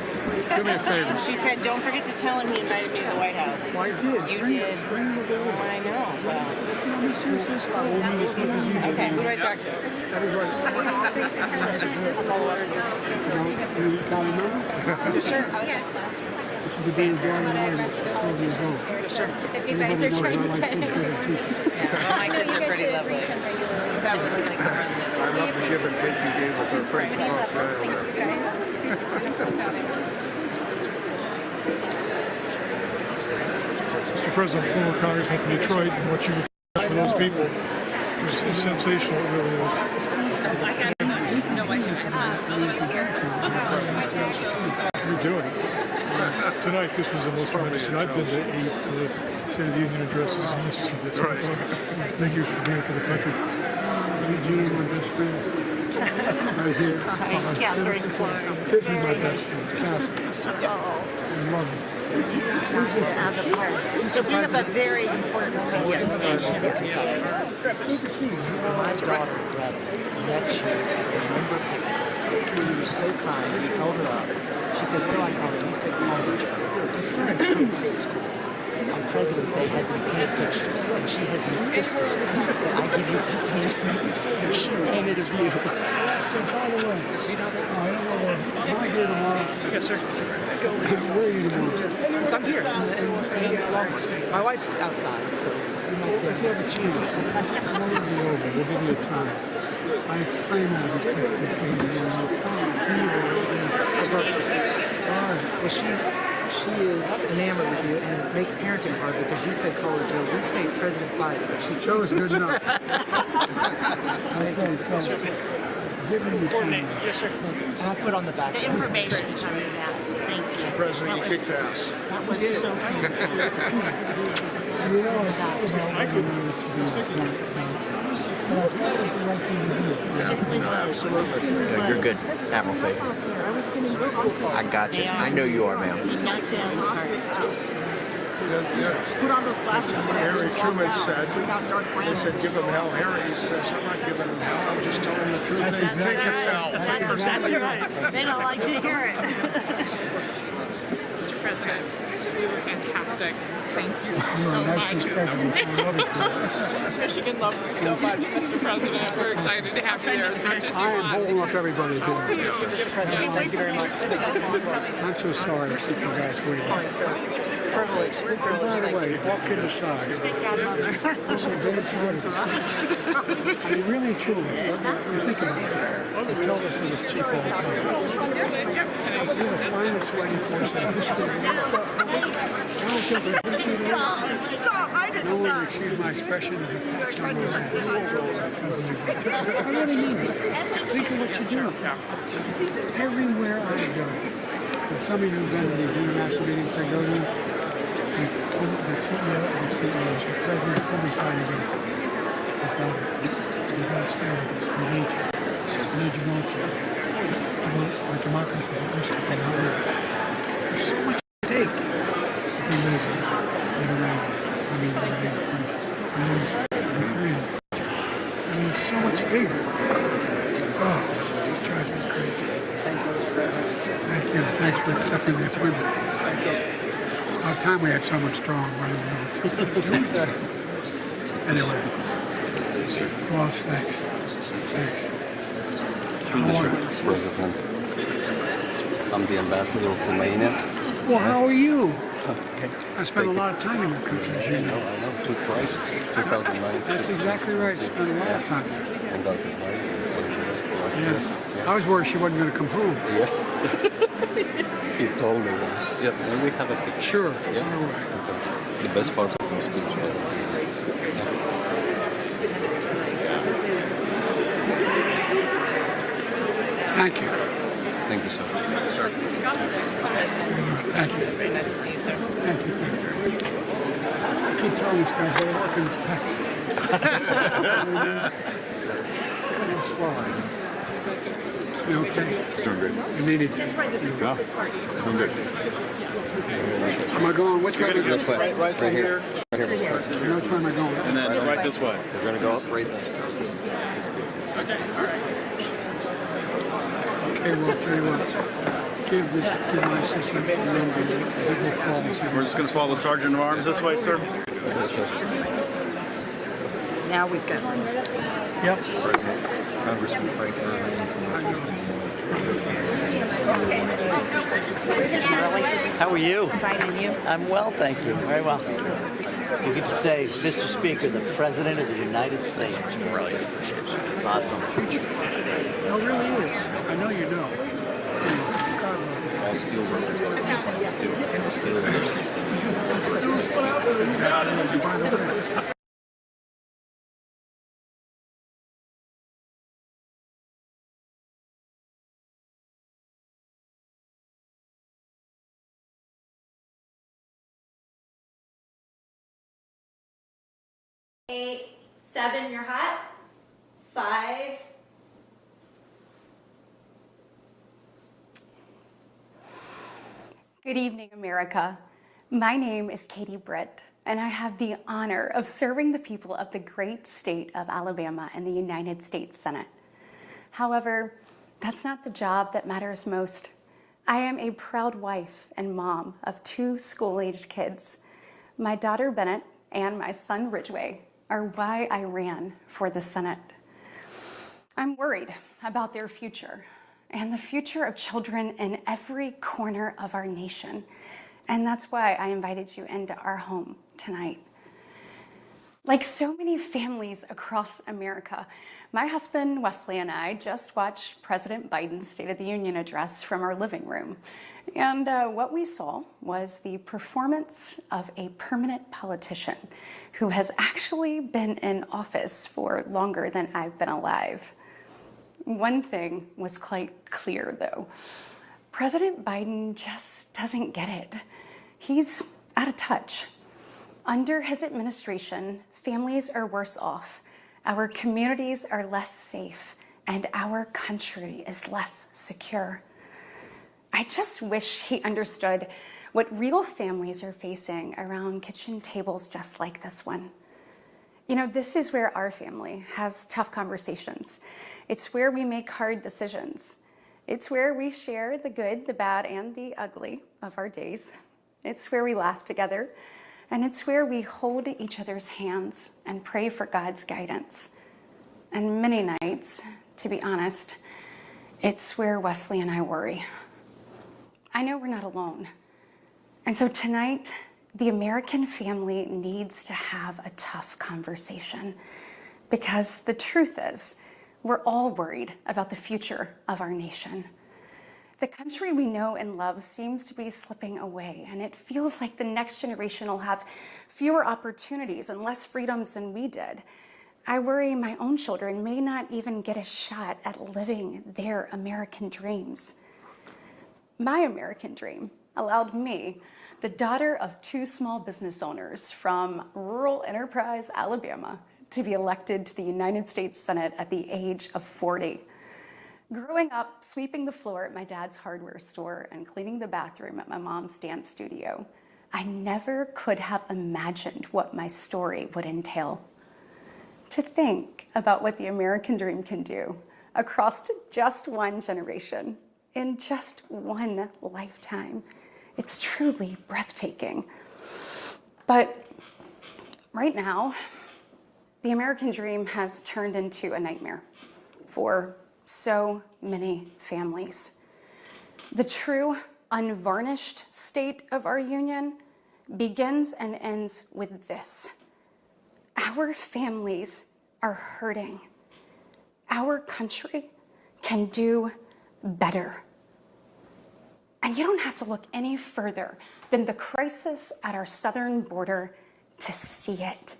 Do me a favor. She said, don't forget to tell him he invited me to the White House. Well, I did. You did. Oh, I know. Well. Okay, who do I talk to? Yes, sir. If you guys are trying to get well, my kids are pretty lovely. Probably like I love the give and take you gave with our friends across the aisle there. Mr. President, former Congressman from Detroit, and what you've accomplished for those people is sensational. It really is. You're doing it. Tonight, this was the most tremendous. I've been to 8 State of the Union addresses, and this is the best. Right. Thank you for being for the country. Julie, my best friend. Right here. Catherine Clark. This is my best friend, Catherine. I love it. So we have a very important presentation. My daughter, Greta, met you, remember pictures. You were so kind, you held her up. She said, what do I call her? You said college. In high school, our president said had them paint pictures, and she has insisted that I give you the painting. She painted a view. By the way, am I here tomorrow? Yes, sir. Where are you tomorrow? I'm here in Columbus. My wife's outside, so you might say if you have a chance, come over, we'll give you a time. I frame all this well, she is enamored with you, and it makes parenting hard because you said call her Joe. We say President Biden, but she Joe is good enough. Okay, so give me the time. Yes, sir. I'll put on the back. The information coming out. Thank you. Mr. President, you kicked ass. That was so cool. You know, I could Simply was. No, you're good, Admiral Faye. I got you. I know you are, ma'am. Now tell apart. Put on those glasses. Harry Truman said, they said, give him hell. Harry says, I'm not giving him hell. I'm just telling the truth. They think it's hell. That's exactly right. They don't like to hear it. Mr. President, you were fantastic. Thank you so much. Michigan loves you so much, Mr. President. We're excited to have you there as much as you I am want. holding up everybody here. Mr. President, thank you very much. I'm so sorry to see you guys waiting. Privilege. By the way, all kidding aside, listen, Dave's orders. I mean, really, truly, when you think about it, they tell us it was cheap all the time. We're the finest writing force in the history of the world. I don't think there's history of the world. Stop! I didn't No one would excuse my expression as a patch on my back. I really mean it. Think of what you do. Everywhere I go, and some of you have been to these international meetings I go to, the CEO and the president pulled me aside and go, "My brother, we gotta stay with us. We need you. We need you going to. Our democracy is at risk of being outlawed. There's so much at stake if we lose it. I mean, it's so much bigger. Oh, it just drives me crazy. Thank you. Thanks for accepting the appointment. About time we had someone strong running around. Anyway. Well, thanks. Thanks. Mr. President, I'm the ambassador of Romania. Well, how are you? I spent a lot of time in your country, as you know. I know, twice, 2009. That's exactly right. Spent a lot of time. And got it right. Yeah. I was worried she wasn't going to come home. Yeah. He told me once. Yeah, and we have a picture. Sure. Yeah. All right. The best part of my speech was Thank you. Thank you, sir. Mr. President. Thank you. Very nice to see you, sir. Thank you. I keep telling these guys they're working this text. I'm slow. You okay? Doing good. You needed it. Yeah, doing good. Am I going? Which way am I going? Right here. I know which way am I going? And then right this way. We're going to go up right there. Okay, all right. Okay, well, I'll tell you what. Give this to my assistant and then we'll call and see. We're just going to follow the sergeant of arms this way, sir. Now we've got one. Yep. President, Congressman Frank Irving. How are you? Fine, and you? I'm well, thank you. Very well. You get to say, Mr. Speaker, the President of the United States. Really appreciate it. It's awesome. Future. No, it really is. I know you know. All steel workers. Steel industries. Exactly. By the way. Eight, 7, you're hot. 5. Good evening, America. My name is Katie Britt, and I have the honor of serving the people of the great state of Alabama in the United States Senate. However, that's not the job that matters most. I am a proud wife and mom of 2 school-aged kids. My daughter Bennett and my son Ridgway are why I ran for the Senate. I'm worried about their future and the future of children in every corner of our nation. And that's why I invited you into our home tonight. Like so many families across America, my husband Wesley and I just watched President Biden's State of the Union address from our living room. And what we saw was the performance of a permanent politician who has actually been in office for longer than I've been alive. One thing was quite clear, though. President Biden just doesn't get it. He's out of touch. Under his administration, families are worse off, our communities are less safe, and our country is less secure. I just wish he understood what real families are facing around kitchen tables just like this one. You know, this is where our family has tough conversations. It's where we make hard decisions. It's where we share the good, the bad, and the ugly of our days. It's where we laugh together, and it's where we hold each other's hands and pray for God's guidance. And many nights, to be honest, it's where Wesley and I worry. I know we're not alone. And so tonight, the American family needs to have a tough conversation, because the truth is, we're all worried about the future of our nation. The country we know and love seems to be slipping away, and it feels like the next generation will have fewer opportunities and less freedoms than we did. I worry my own children may not even get a shot at living their American dreams. My American dream allowed me the daughter of 2 small business owners from rural Enterprise, Alabama, to be elected to the United States Senate at the age of 40. Growing up, sweeping the floor at my dad's hardware store and cleaning the bathroom at my mom's dance studio, I never could have imagined what my story would entail. To think about what the American dream can do across just one generation, in just one lifetime, it's truly breathtaking. But right now, the American dream has turned into a nightmare for so many families. The true, unvarnished state of our union begins and ends with this. Our families are hurting. Our country can do better. And you don't have to look any further than the crisis at our southern border to see it.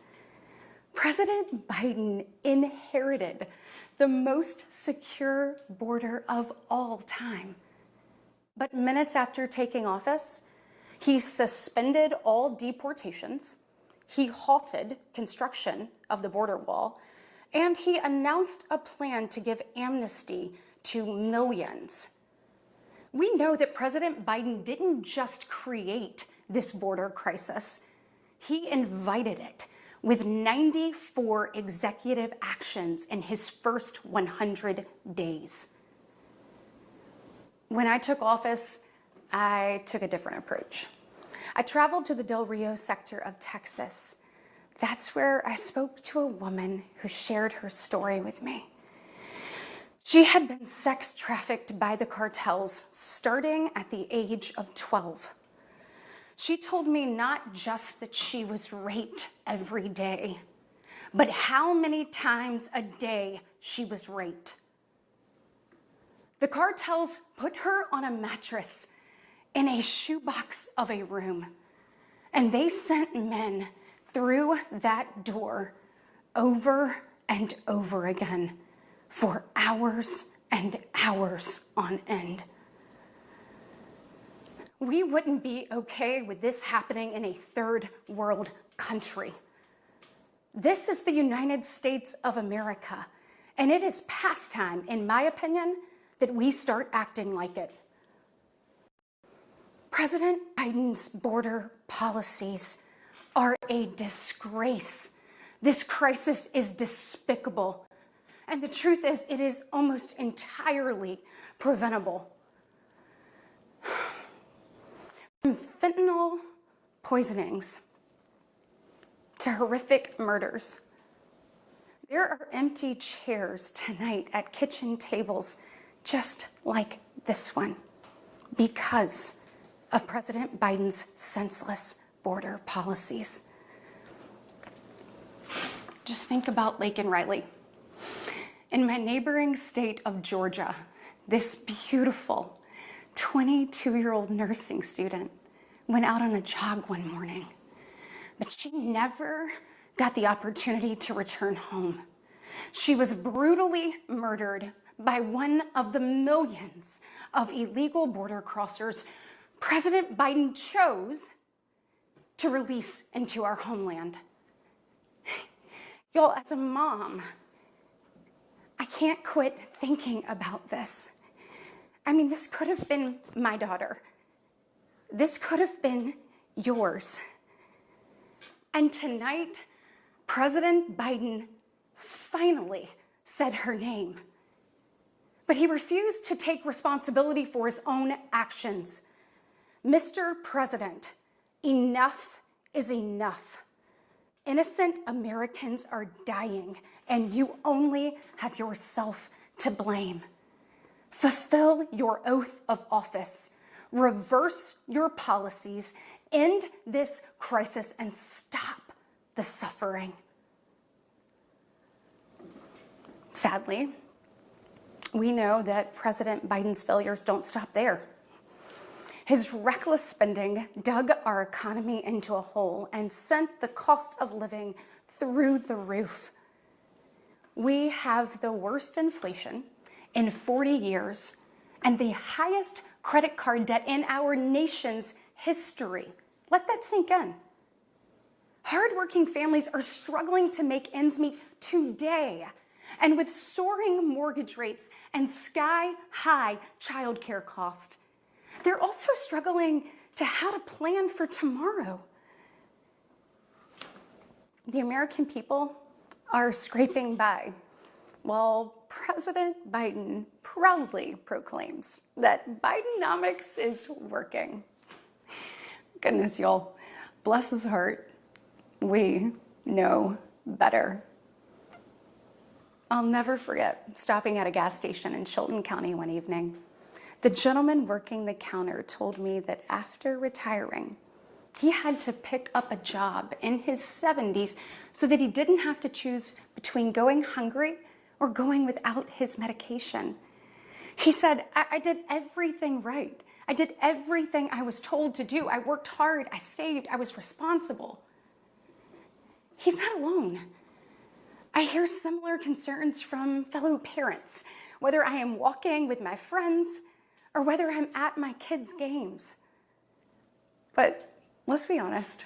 President Biden inherited the most secure border of all time. But minutes after taking office, he suspended all deportations, he halted construction of the border wall, and he announced a plan to give amnesty to millions. We know that President Biden didn't just create this border crisis, he invited it with 94 executive actions in his first 100 days. When I took office, I took a different approach. I traveled to the Del Rio sector of Texas. That's where I spoke to a woman who shared her story with me. She had been sex trafficked by the cartels starting at the age of 12. She told me not just that she was raped every day, but how many times a day she was raped. The cartels put her on a mattress in a shoebox of a room, and they sent men through that door over and over again for hours and hours on end. We wouldn't be okay with this happening in a third world country. This is the United States of America, and it is past time, in my opinion, that we start acting like it. President Biden's border policies are a disgrace. This crisis is despicable. And the truth is, it is almost entirely preventable. From fentanyl poisonings to horrific murders, there are empty chairs tonight at kitchen tables just like this one because of President Biden's senseless border policies. Just think about Laken Riley. In my neighboring state of Georgia, this beautiful 22-year-old nursing student went out on a jog one morning, but she never got the opportunity to return home. She was brutally murdered by one of the millions of illegal border crossers President Biden chose to release into our homeland. Y'all, as a mom, I can't quit thinking about this. I mean, this could have been my daughter. This could have been yours. And tonight, President Biden finally said her name. But he refused to take responsibility for his own actions. Mr. President, enough is enough. Innocent Americans are dying, and you only have yourself to blame. Fulfill your oath of office. Reverse your policies. End this crisis and stop the suffering. Sadly, we know that President Biden's failures don't stop there. His reckless spending dug our economy into a hole and sent the cost of living through the roof. We have the worst inflation in 40 years and the highest credit card debt in our nation's history. Let that sink in. Hardworking families are struggling to make ends meet today. And with soaring mortgage rates and sky-high childcare costs, they're also struggling to how to plan for tomorrow. The American people are scraping by, while President Biden proudly proclaims that Bidenomics is working. Goodness, y'all, bless his heart, we know better. I'll never forget stopping at a gas station in Chilton County one evening. The gentleman working the counter told me that after retiring, he had to pick up a job in his 70s so that he didn't have to choose between going hungry or going without his medication. He said, I did everything right. I did everything I was told to do. I worked hard, I saved, I was responsible. He's not alone. I hear similar concerns from fellow parents, whether I am walking with my friends or whether I'm at my kids' games. But let's be honest,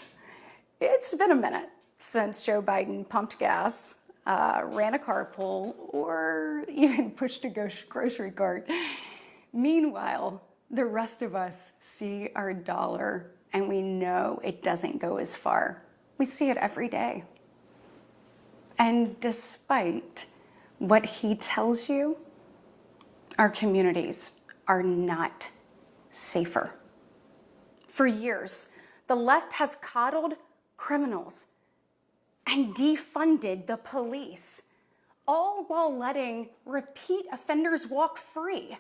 it's been a minute since Joe Biden pumped gas, ran a carpool, or even pushed a grocery cart. Meanwhile, the rest of us see our dollar and we know it doesn't go as far. We see it every day. And despite what he tells you, our communities are not safer. For years, the left has coddled criminals and defunded the police, all while letting repeat offenders walk free.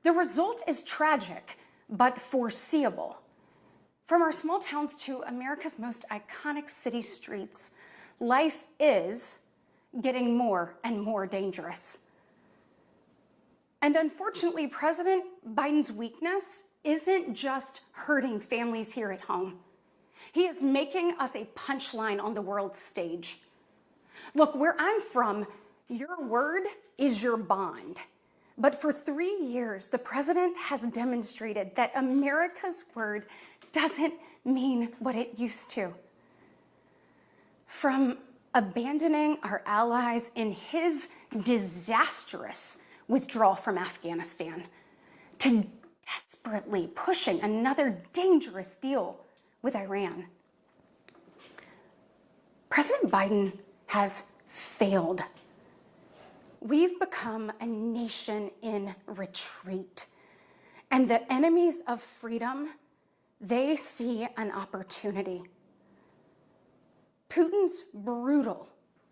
The result is tragic, but foreseeable. From our small towns to America's most iconic city streets, life is getting more and more dangerous. And unfortunately, President Biden's weakness isn't just hurting families here at home. He is making us a punchline on the world stage. Look, where I'm from, your word is your bond. But for 3 years, the president has demonstrated that America's word doesn't mean what it used to. From abandoning our allies in his disastrous withdrawal from Afghanistan to desperately pushing another dangerous deal with Iran. President Biden has failed. We've become a nation in retreat, and the enemies of freedom, they see an opportunity. Putin's brutal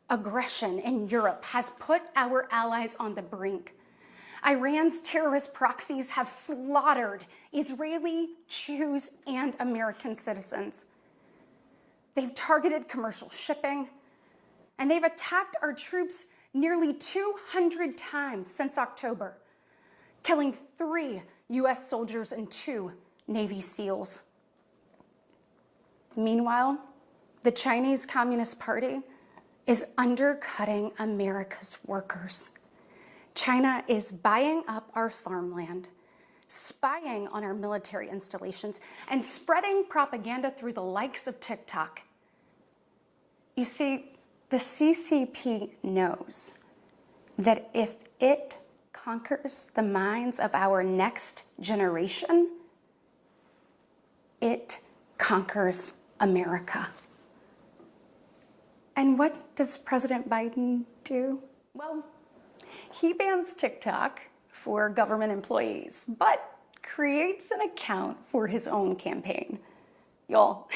aggression in Europe has put our allies on the brink. Iran's terrorist proxies have slaughtered Israeli, Jews, and American citizens. They've targeted commercial shipping, and they've attacked our troops nearly 200 times since October, killing 3 U.S. soldiers and 2 Navy SEALs. Meanwhile, the Chinese Communist Party is undercutting America's workers. China is buying up our farmland, spying on our military installations, and spreading propaganda through the likes of TikTok. You see, the CCP knows that if it conquers the minds of our next generation, it conquers America. And what does President Biden do? Well, he bans TikTok for government employees, but creates an account for his own campaign. Y'all,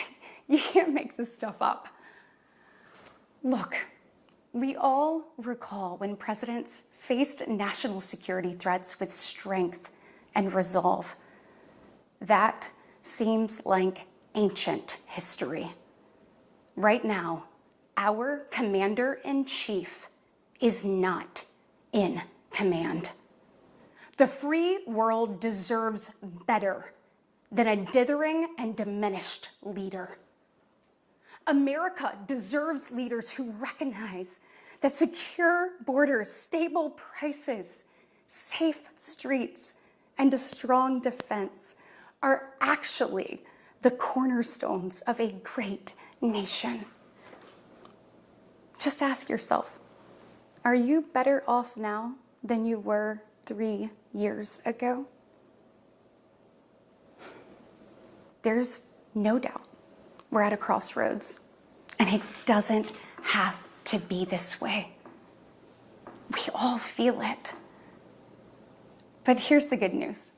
you can't make this stuff up. Look, we all recall when presidents faced national security threats with strength and resolve. That seems like ancient history. Right now, our commander-in-chief is not in command. The free world deserves better than a dithering and diminished leader. America deserves leaders who recognize that secure borders, stable prices, safe streets, and a strong defense are actually the cornerstones of a great nation. Just ask yourself, are you better off now than you were 3 years ago? There's no doubt we're at a crossroads, and it doesn't have to be this way. We all feel it. But here's the good news.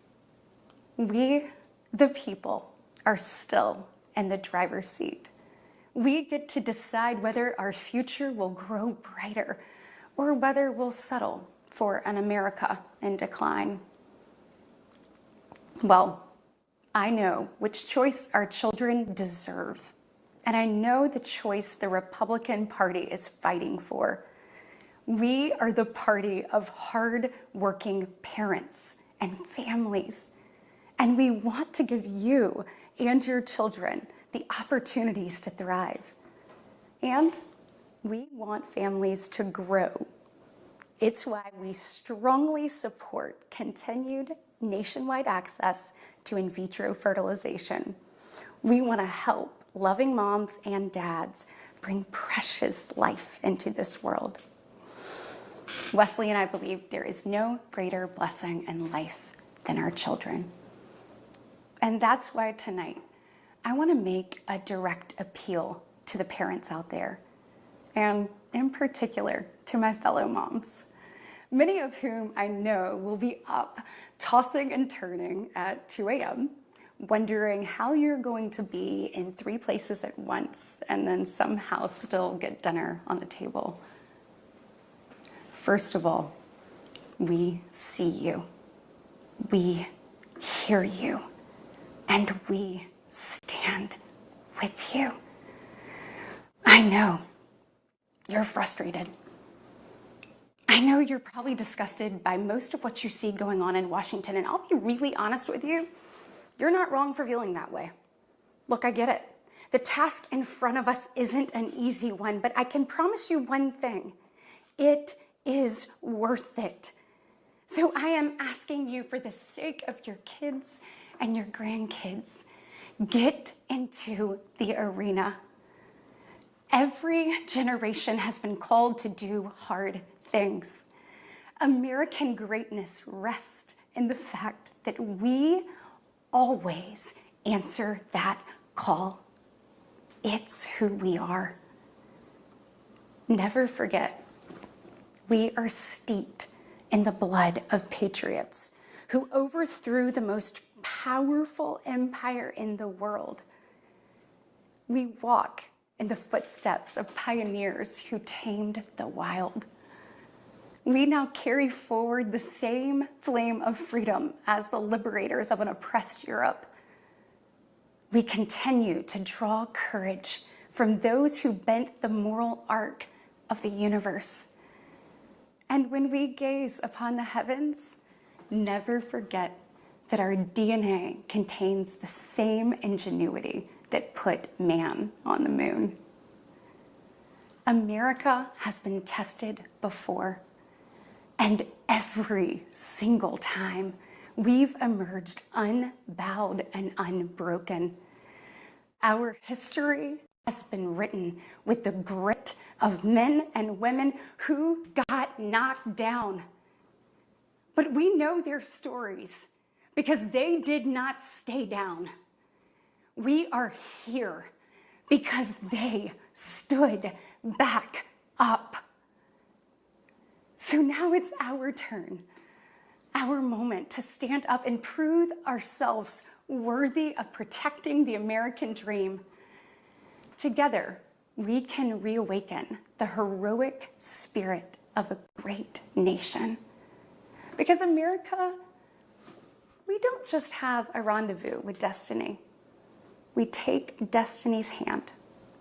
We, the people, are still in the driver's seat. We get to decide whether our future will grow brighter or whether we'll settle for an America in decline. Well, I know which choice our children deserve, and I know the choice the Republican Party is fighting for. We are the party of hard-working parents and families, and we want to give you and your children the opportunities to thrive. And we want families to grow. It's why we strongly support continued nationwide access to in vitro fertilization. We want to help loving moms and dads bring precious life into this world. Wesley and I believe there is no greater blessing in life than our children. And that's why tonight I want to make a direct appeal to the parents out there, and in particular to my fellow moms, many of whom I know will be up tossing and turning at 2 a.m., wondering how you're going to be in 3 places at once and then somehow still get dinner on the table. First of all, we see you, we hear you, and we stand with you. I know you're frustrated. I know you're probably disgusted by most of what you see going on in Washington, and I'll be really honest with you, you're not wrong for feeling that way. Look, I get it. The task in front of us isn't an easy one, but I can promise you one thing. It is worth it. So I am asking you, for the sake of your kids and your grandkids, get into the arena. Every generation has been called to do hard things. American greatness rests in the fact that we always answer that call. It's who we are. Never forget, we are steeped in the blood of patriots who overthrew the most powerful empire in the world. We walk in the footsteps of pioneers who tamed the wild. We now carry forward the same flame of freedom as the liberators of an oppressed Europe. We continue to draw courage from those who bent the moral arc of the universe. And when we gaze upon the heavens, never forget that our DNA contains the same ingenuity that put man on the moon. America has been tested before, and every single time we've emerged unbowed and unbroken. Our history has been written with the grit of men and women who got knocked down. But we know their stories because they did not stay down. We are here because they stood back up. So now it's our turn, our moment to stand up and prove ourselves worthy of protecting the American dream. Together, we can reawaken the heroic spirit of a great nation. Because America, we don't just have a rendezvous with destiny. We take destiny's hand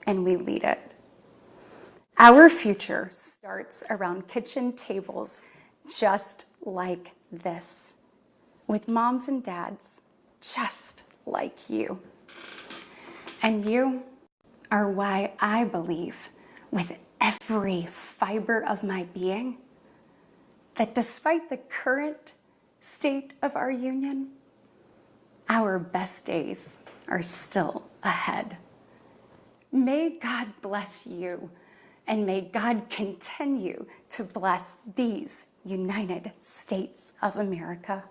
and we lead it. Our future starts around kitchen tables just like this, with moms and dads just like you. And you are why I believe with every fiber of my being that despite the current state of our union, our best days are still ahead. May God bless you, and may God continue to bless these United States of America.